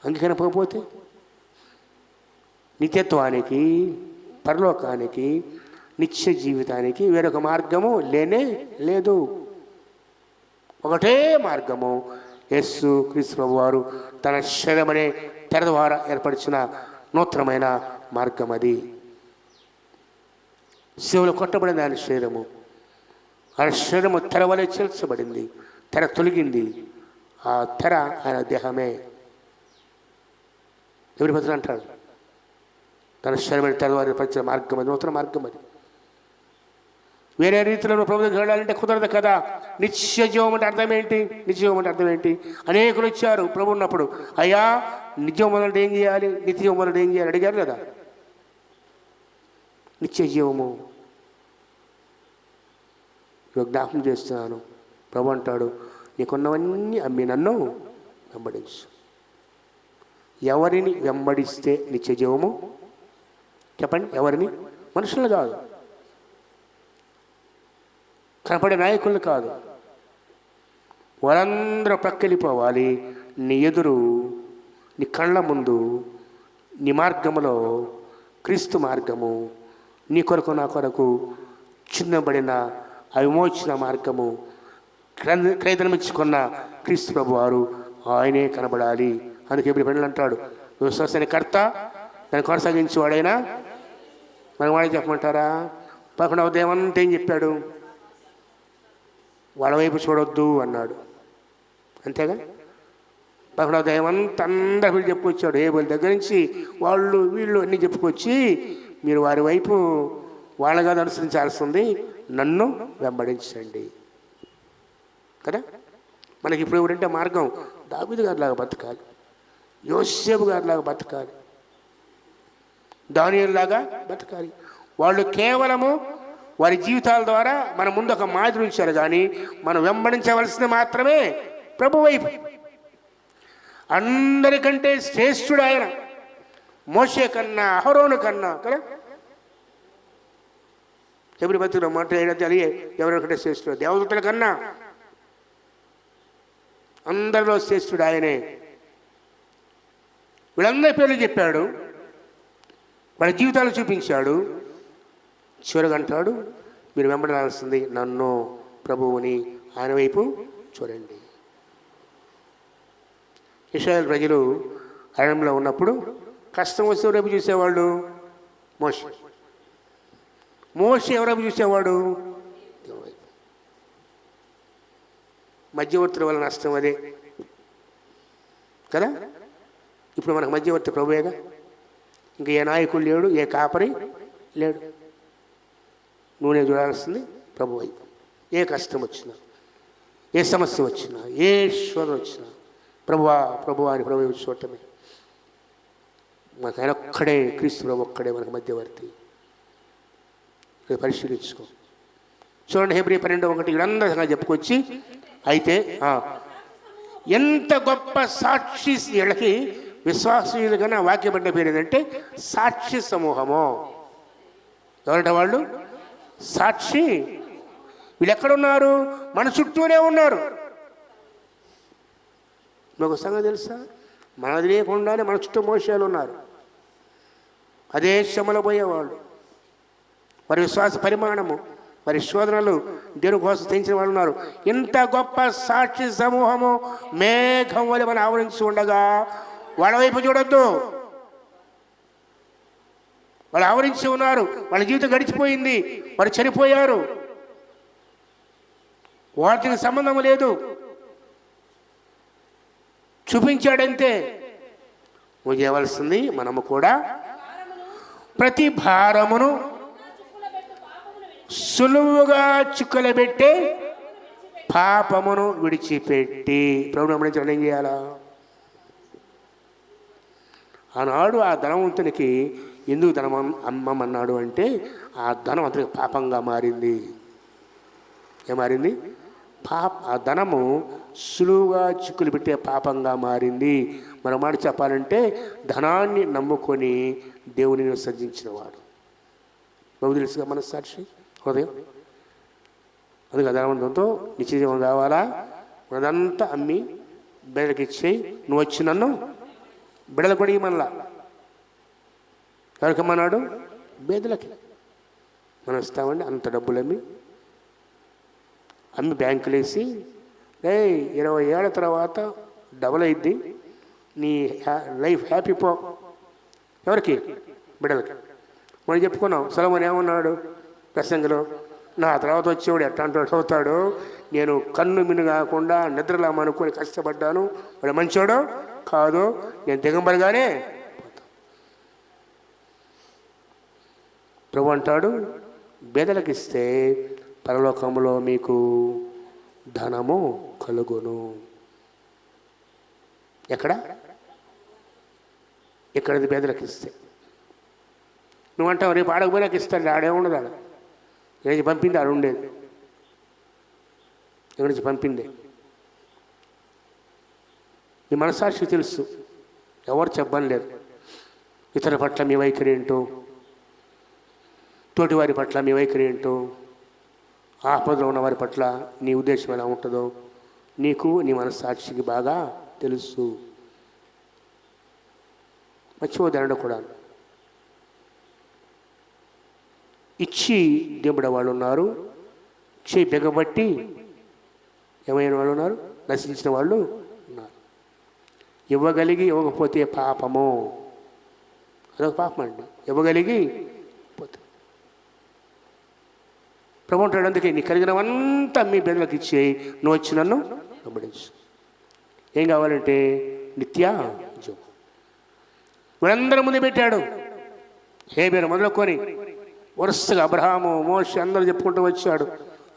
Speaker 1: అంగీకరించకపోతే నిత్యత్వానికి, పరలోకానికి, నిత్య జీవితానికి వేరొక మార్గము లేనే లేదు. ఒకటే మార్గము, యేసు క్రీస్తు ప్రభువారు తన శరీరమనే తెర ద్వారా ఏర్పరిచిన నూతనమైన మార్గం అది. శివులు కొట్టబడింది ఆయన శరీరము. ఆయన శరీరము తెర వలె చేల్చబడింది. తెర తొలగింది. ఆ తెర ఆయన దేహమే. ఎవరి భద్ర అంటాడు, తన శరీరమైన తెర ద్వారా ఏర్పరిచిన మార్గం అది, నూతన మార్గం అది. వేరే రీతిలో ప్రభుత్వం వెళ్ళాలంటే కుదరదు కదా. నిత్య జీవం అంటే అర్థం ఏంటి? నిత్య జీవం అంటే అర్థం ఏంటి? అనేకులు వచ్చారు ప్రభు ఉన్నప్పుడు, అయ్యా నిత్యం మొదలంటే ఏం చేయాలి, నిత్య జీవం మొదలంటే ఏం చేయాలి అడిగారు కదా. నిత్య జీవము జ్ఞాపకం చేస్తున్నాను. ప్రభు అంటాడు, నీకున్నవన్నీ అమ్మి నన్ను వెంబడించు. ఎవరిని వెంబడిస్తే నిత్య జీవము? చెప్పండి, ఎవరిని? మనుషులు కాదు, కనపడే నాయకులు కాదు. వాళ్ళందరూ ప్రక్కలిపోవాలి. నీ ఎదురు, నీ కళ్ళ ముందు, నీ మార్గములో క్రీస్తు మార్గము, నీ కొరకు నా కొరకు చిన్నబడిన విమోచన మార్గము, క్రైదనమిచ్చుకున్న క్రీస్తు ప్రభు వారు ఆయనే కనబడాలి. అందుకే ఇప్పుడు పెళ్ళి అంటాడు, విశ్వాసాన్ని కర్త దాన్ని కొనసాగించేవాడైనా. మనం వాడే చెప్పమంటారా? 11వ అధ్యాయం ఏం చెప్పాడు? వాళ్ళ వైపు చూడొద్దు అన్నాడు. అంతేగా? 11వ అధ్యాయం అందరూ వీళ్ళు చెప్పుకొచ్చాడు. ఏ వాళ్ళ దగ్గర నుంచి వాళ్ళు వీళ్ళు అన్నీ చెప్పుకొచ్చి, మీరు వారి వైపు వాళ్ళగా అనుసరించాల్సింది, నన్ను వెంబడించండి కదా. మనకి ఇప్పుడు ఎవరంటే మార్గం దావీదు గారిలాగా బతకాలి, యోసేపు గారిలాగా బతకాలి, దానియేలులాగా బతకాలి. వాళ్ళు కేవలము వారి జీవితాల ద్వారా మన ముందు ఒక మాదిరి ఉంచారు, కానీ మనం వెంబడించవలసింది మాత్రమే ప్రభు వైపు. అందరికంటే శ్రేష్ఠుడు ఆయన, మోషే కన్నా, అహరోను కన్నా కదా. ఎవరి బతుకులో మాట తెలియ ఎవరికంటే శ్రేష్ఠుడు? దేవదూతల కన్నా అందరిలో శ్రేష్ఠుడు ఆయనే. వీళ్ళందరి పేర్లు చెప్పాడు, వాళ్ళ జీవితాలు చూపించాడు. చివరిగా అంటాడు, మీరు వెంబడాల్సింది నన్ను, ప్రభువుని, ఆయన వైపు చూడండి. ఇశ్రాయేలు ప్రజలు అరణ్యంలో ఉన్నప్పుడు కష్టం వస్తే రేపు చూసేవాళ్ళు మోషే ఎవరైపు చూసేవాడు? మధ్యవర్తుల వల్ల నష్టం అదే కదా. ఇప్పుడు మనకు మధ్యవర్తి ప్రభువేగా. ఇంకా ఏ నాయకుడు లేడు, ఏ కాపరి లేడు. నూనె చూడాల్సింది ప్రభు వైపు. ఏ కష్టం వచ్చినా, ఏ సమస్య వచ్చినా, ఏ శోధన వచ్చినా ప్రభువా అని ప్రభు వైపు చూడటమే. మనకు ఆయన ఒక్కడే, క్రీస్తు ప్రభు ఒక్కడే మనకు మధ్యవర్తి. పరిశీలించుకో. చూడండి, హెబ్రీ 12:1 వీళ్ళందరూ చెప్పుకొచ్చి, అయితే ఎంత గొప్ప సాక్షి వీళ్ళకి విశ్వాసీయులుగా వాక్యపడిన పేరు ఏంటంటే సాక్షి సమూహము. ఎవరంట వాళ్ళు? సాక్షి. వీళ్ళు ఎక్కడున్నారు? మన చుట్టూనే ఉన్నారు. మీకు సంగతి తెలుసా? మనది లేకుండానే మన చుట్టూ మోషేలు ఉన్నారు. అదే శ్రమలో పోయేవాళ్ళు. వారి విశ్వాస పరిమాణము, వారి శోధనలు దేవుని కోసం తెంచిన వాళ్ళు ఉన్నారు. ఇంత గొప్ప సాక్షి సమూహము మేఘం వల్ల మనం ఆవరించి ఉండగా వాళ్ళ వైపు చూడొద్దు. వాళ్ళు ఆవరించి ఉన్నారు, వాళ్ళ జీవితం గడిచిపోయింది, వారు చనిపోయారు, వాటికి సంబంధం లేదు. చూపించాడంతే. నువ్వు చేయవలసింది మనము కూడా ప్రతి భారమును సులువుగా చిక్కులబెట్టే పాపమును విడిచిపెట్టి ప్రభుని వెంబడించడం ఏం చేయాలా? ఆనాడు ఆ ధనవంతునికి ఎందుకు ధనం అమ్మమన్నాడు అంటే ఆ ధనం అతనికి పాపంగా మారింది. ఏం మారింది? ఆ ధనము సులువుగా చిక్కులు పెట్టే పాపంగా మారింది. మరో మాట చెప్పాలంటే ధనాన్ని నమ్ముకొని దేవుని విసర్జించిన వాడు. బాబు తెలుసుగా మనస్సాక్షి హృదయం. అందుకే ధనవంతంతో నిత్యజీవం కావాలా? మనదంతా అమ్మి బిడ్డలకి ఇచ్చేయి. నువ్వు వచ్చి నన్ను బిడ్డలు కూడా ఇవ్వమనలా. ఎవరికమ్మన్నాడు? బేదలకి. మనం ఇస్తామండి అంత డబ్బులు అమ్మి బ్యాంకులు వేసి 20 ఏళ్ళ తర్వాత డబుల్ అయింది నీ లైఫ్ హ్యాపీ పో. ఎవరికి? బిడ్డలకి. మనం చెప్పుకున్నాం. సొలొమోను ఏమన్నాడు ప్రసంగంలో? నా తర్వాత వచ్చేవాడు ఎట్లాంటి అవుతాడు, నేను కన్ను మిన్ను కాకుండా నిద్రలామనుకొని కష్టపడ్డాను, వాడు మంచోడు కాదు, నేను దిగంబరిగానే. ప్రభు అంటాడు బేదలకు ఇస్తే పరలోకంలో మీకు ధనము కలుగును. ఎక్కడది బేదలకు ఇస్తే. నువ్వు అంటావు రేపు ఆడకపోయినాకి ఇస్తాడు, ఆడేముండదు. ఆడ ఎక్కడి నుంచి పంపింది ఆడ ఉండేది, ఎక్కడి నుంచి పంపింది మీ మనసాక్షి తెలుసు. ఎవరు చెప్పని లేదు. ఇతరుల పట్ల మీ వైఖరి ఏంటో, తోటివారి పట్ల మీ వైఖరి ఏంటో, ఆపదలో ఉన్న వారి పట్ల నీ ఉద్దేశం ఎలా ఉంటుందో నీకు నీ మనస్సాక్షికి బాగా తెలుసు. మర్చిపోదనడు కూడా. ఇచ్చి దేవుడ వాళ్ళు ఉన్నారు, చేయి బెగబట్టి ఏమైన వాళ్ళు ఉన్నారు, నశించిన వాళ్ళు ఉన్నారు. ఇవ్వగలిగి ఇవ్వకపోతే పాపము, అదొక పాపం అండి. ఇవ్వగలిగి పోతే ప్రభు అంటాడు అందుకే నీ కలిగినవంతా మీ బెదలకు ఇచ్చేయి, నువ్వు వచ్చి నన్ను వెంబడించు. ఏం కావాలంటే నిత్య జీవం. వీళ్ళందరూ ముందు పెట్టాడు. హేబేలు మొదలుకొని వరుసగా అబ్రహాము, మోషే అందరూ చెప్పుకుంటూ వచ్చాడు.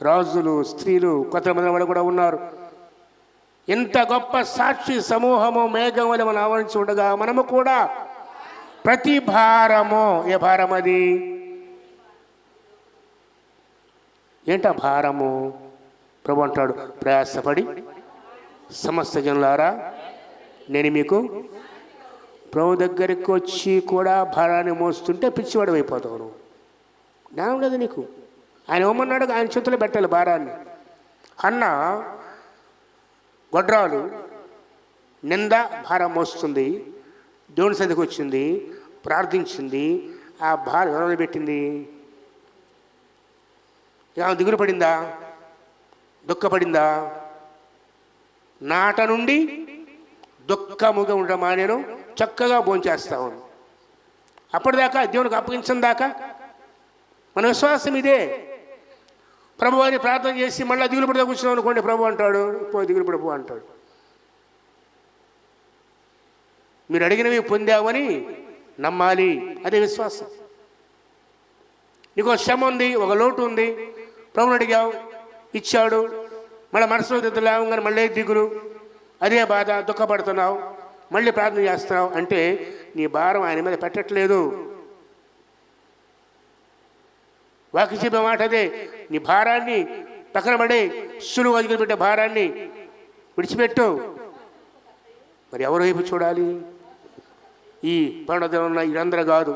Speaker 1: రాజులు, స్త్రీలు, కొత్త మంది వాళ్ళు కూడా ఉన్నారు. ఇంత గొప్ప సాక్షి సమూహము మేఘం వల్ల మనం ఆవరించి ఉండగా మనము కూడా ప్రతి భారము, ఏ భారం అది? ఏంటా భారము? ప్రభు అంటాడు ప్రయాసపడి సమస్త జనులారా నేను మీకు. ప్రభు దగ్గరికి వచ్చి కూడా భారాన్ని మోస్తుంటే పిచ్చివాడు అయిపోతావు నువ్వు. జ్ఞానం లేదు నీకు. ఆయన ఏమన్నాడు? ఆయన చేతుల్లో పెట్టాలి భారాన్ని. అన్న గొడ్రాలు నింద భారం మోస్తుంది, దేవుని సన్నిధికి వచ్చింది, ప్రార్థించింది. ఆ భారం ఎవరైనా పెట్టింది? ఏమైనా దిగులు పడిందా? దుఃఖపడిందా? నాట నుండి దుఃఖముగా ఉండమా నేను చక్కగా భోంచేస్తాను. అప్పటిదాకా దేవునికి అప్పగించిన దాకా మన విశ్వాసం ఇదే. ప్రభు అని ప్రార్థన చేసి మళ్ళీ దిగులు పడితే కూర్చున్నాం అనుకోండి, ప్రభు అంటాడు పో దిగులు పడిపో అంటాడు. మీరు అడిగినవి పొందామని నమ్మాలి, అదే విశ్వాసం. నీకు ఒక శ్రమ ఉంది, ఒక లోటు ఉంది, ప్రభుని అడిగావు, ఇచ్చాడు. మళ్ళీ మనసులో లేవు కానీ మళ్ళీ దిగులు, అదే బాధ, దుఃఖపడుతున్నావు, మళ్ళీ ప్రార్థన చేస్తున్నావు అంటే నీ భారం ఆయన మీద పెట్టట్లేదు. వాకి చెప్పే మాట అదే. నీ భారాన్ని పక్కన పడే, సులువు వదిలిపెట్టే భారాన్ని విడిచిపెట్టు. మరి ఎవరి వైపు చూడాలి? ఈ పండుగ ఉన్న ఇదందరూ కాదు.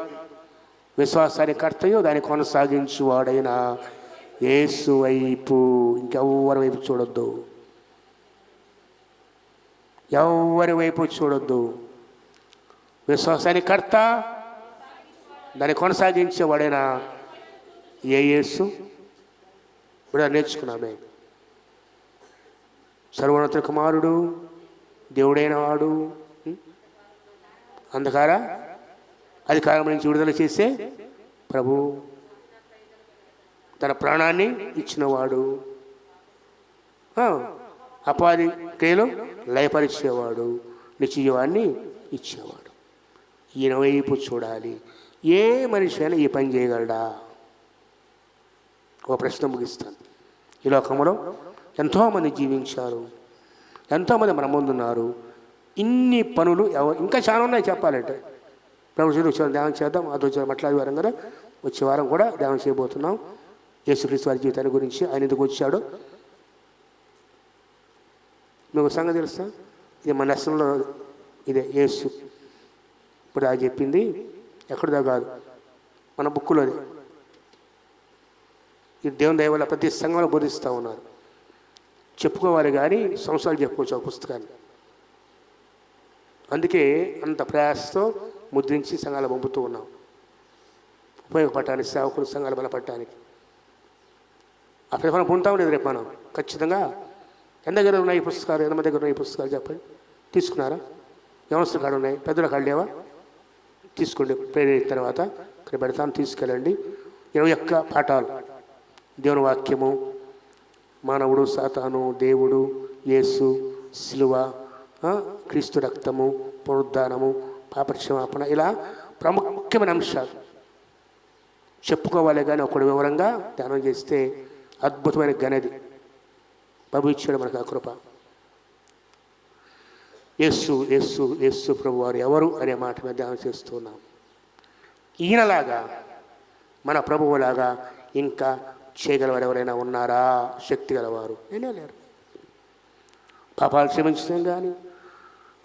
Speaker 1: విశ్వాసాన్ని కర్తయో దాన్ని కొనసాగించువాడైన యేసు వైపు, ఇంకెవ్వరి వైపు చూడొద్దు. ఎవరి వైపు చూడొద్దు. విశ్వాసాన్ని కర్త, దాన్ని కొనసాగించేవాడైన ఏ యేసు ఇప్పుడు నేర్చుకున్నామే. సర్వోన్నత కుమారుడు, దేవుడైన వాడు, అంధకార అధికారం నుంచి విడుదల చేసే ప్రభు, తన ప్రాణాన్ని ఇచ్చినవాడు, అపాధి క్రియలు లయపరిచేవాడు, నిత్యజీవాన్ని ఇచ్చేవాడు. ఈయన వైపు చూడాలి. ఏ మనిషి అయినా ఈ పని చేయగలడా? ఒక ప్రశ్న ముగిస్తాను. ఈ లోకంలో ఎంతోమంది జీవించారు, ఎంతోమంది మన ముందున్నారు. ఇన్ని పనులు ఇంకా చాలా ఉన్నాయి చెప్పాలంటే. ప్రభుత్వం వచ్చే ధ్యానం చేద్దాం. అది వచ్చే మట్లాది వారం కదా, వచ్చే వారం కూడా ధ్యానం చేయబోతున్నాం. యేసుక్రీస్తు వారి జీవితాన్ని గురించి, ఆయన ఎందుకు వచ్చాడో. మీకు సంగతి తెలుసా? ఇది మన లెసన్లో ఇదే యేసు ఇప్పుడు అది చెప్పింది ఎక్కడిదో కాదు, మన బుక్కులోది. ఈ దేవుని దయ వల్ల ప్రతి సంఘంలో బోధిస్తూ ఉన్నారు. చెప్పుకోవాలి కానీ సంవత్సరాలు చెప్పుకోవచ్చు ఆ పుస్తకాన్ని. అందుకే అంత ప్రయాసతో ముద్రించి సంఘాలు పంపుతూ ఉన్నాం, ఉపయోగపడటానికి, సేవకులు సంఘాలు బలపడటానికి. ఆ ప్రతిఫలం పొందుతాం లేదు రేపు మనం ఖచ్చితంగా. ఎంత దగ్గర ఉన్నాయి ఈ పుస్తకాలు? ఎంతమంది దగ్గర ఉన్నాయి ఈ పుస్తకాలు చెప్పండి? తీసుకున్నారా? వ్యవస్థ కాడ ఉన్నాయి, పెద్దల కాడ లేవా? తీసుకోండి. ప్రేరేసిన తర్వాత ఇక్కడ పెడతాను, తీసుకెళ్ళండి. 21 పాఠాలు, దేవుని వాక్యము, మానవుడు, సాతాను, దేవుడు, యేసు, సిలువ, క్రీస్తు రక్తము, పునరుద్ధానము, పాపక్షమాపణ, ఇలా ప్రాముఖ్యమైన అంశాలు చెప్పుకోవాలి. కానీ ఒకడు వివరంగా ధ్యానం చేస్తే అద్భుతమైన గనది ప్రభు ఇచ్చాడు మనకు ఆ కృప. యేసు యేసు యేసు ప్రభు వారు ఎవరు అనే మాట మీద ధ్యానం చేస్తున్నాం. ఈయనలాగా, మన ప్రభువులాగా ఇంకా చేయగలవారు ఎవరైనా ఉన్నారా? శక్తి గలవారు నేనే లేరు. పాపాలు క్షమించడం కానీ,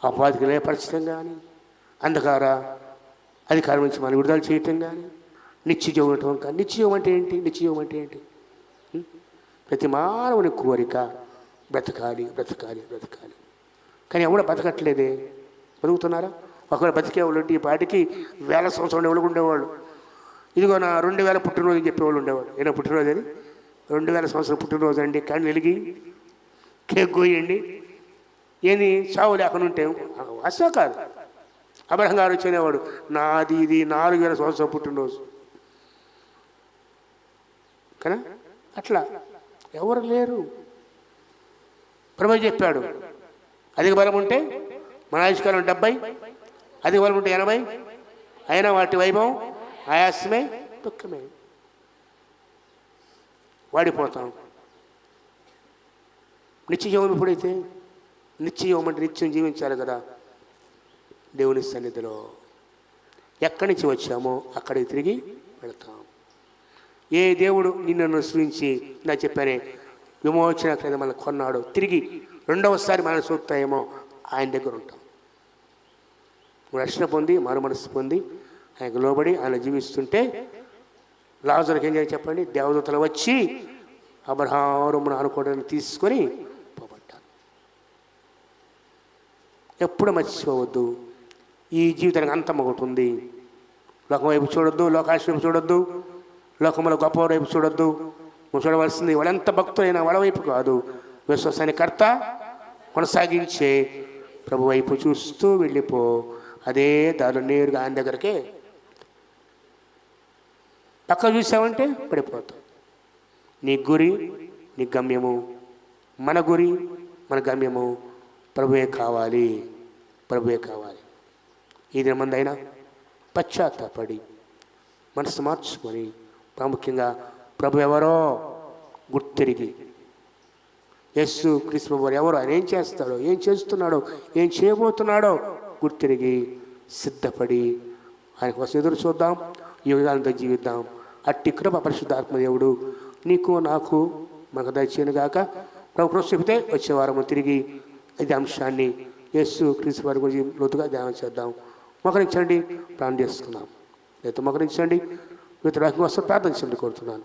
Speaker 1: అపవాదికి లేపరచడం కానీ, అంధకార అధికారం నుంచి మనం విడుదల చేయటం కానీ, నిత్యజీవం ఉండటం కానీ. నిత్యజీవం అంటే ఏంటి? నిత్యజీవం అంటే ఏంటి? ప్రతి మానవుని కోరిక బ్రతకాలి, బ్రతకాలి, బ్రతకాలి. కానీ ఎవడ బతకట్లేదే. బతుకుతున్నారా? ఒకవేళ బతికేవాళ్ళు ఈ పాటికి 1000 సంవత్సరాలు ఎవరు ఉండేవాళ్ళు. ఇదిగో నా 2000 పుట్టినరోజు అని చెప్పేవాళ్ళు ఉండేవాళ్ళు. ఏదో పుట్టినరోజు అని, 2000 సంవత్సరం పుట్టినరోజు అండి, కానీ వెలిగి కేక్ కోయండి, ఏంది చావు లేకుండా ఉంటే అసలు కాదు. అబ్రహం గారు వచ్చేవాడు, నాది ఇది 4000 సంవత్సరం పుట్టినరోజు కదా. అట్లా ఎవరు లేరు. ప్రభు చెప్పాడు, అధిక బలం ఉంటే మన ఆయుష్కాలం 70, అధిక బలం ఉంటే 80, అయినా వాటి వైభవం ఆయాసమే, దుఃఖమే. వాడిపోతాం. నిత్యజీవం ఎప్పుడైతే? నిత్యజీవం అంటే నిత్యం జీవించాలి కదా దేవుని సన్నిధిలో. ఎక్కడి నుంచి వచ్చామో అక్కడికి తిరిగి వెళతాం. ఏ దేవుడు నిన్ను సృష్టించి, నా చెప్పానే విమోచన క్రింద మనం కొన్నాడు, తిరిగి రెండవసారి మనం చూస్తాయేమో ఆయన దగ్గర ఉంటాం. రక్షణ పొంది, మారు మనసు పొంది, ఆయనకు లోబడి ఆయన జీవిస్తుంటే లాజరుకి ఏం చేయాలి చెప్పండి? దేవదూతలు వచ్చి అబ్రహామును అనుకోవడానికి తీసుకొని పోబడ్డారు. ఎప్పుడు మర్చిపోవద్దు, ఈ జీవితానికి అంతం ఒకటి ఉంది. లోకం వైపు చూడొద్దు, లోకాశ వైపు చూడొద్దు, లోకంలో గొప్పవారి వైపు చూడొద్దు. నువ్వు చూడవలసింది వాళ్ళెంత భక్తులైనా వాళ్ళ వైపు కాదు, విశ్వాసాన్ని కర్త కొనసాగించే ప్రభు వైపు చూస్తూ వెళ్ళిపో. అదే దారిలో నేరుగా ఆయన దగ్గరకే. పక్క చూసావంటే పడిపోతావు. నీ గురి, నీ గమ్యము, మన గురి, మన గమ్యము ప్రభువే కావాలి, ప్రభువే కావాలి. ఈ దినమందైనా పశ్చాత్తాపడి మనసు మార్చుకొని, ప్రాముఖ్యంగా ప్రభు ఎవరో గుర్తిరిగి, యేసు క్రీస్తు వారు ఎవరో, ఆయన ఏం చేస్తాడో, ఏం చేస్తున్నాడో, ఏం చేయబోతున్నాడో గుర్తిరిగి సిద్ధపడి ఆయన కోసం ఎదురు చూద్దాం. ఈ విధానంతో జీవిద్దాం. అట్టి కృప పరిశుద్ధాత్మదేవుడు నీకు నాకు మనకు దయచేయను గాక. ప్రభు కృప చెబితే వచ్చే వారము తిరిగి ఇది అంశాన్ని యేసు క్రీస్తు వారి గురించి లోతుగా ధ్యానం చేద్దాం. మోకరించండి, ప్రార్థన చేసుకుందాం. లేదా మోకరించండి, వితరాకి కోసం ప్రార్థించండి కోరుతున్నాను.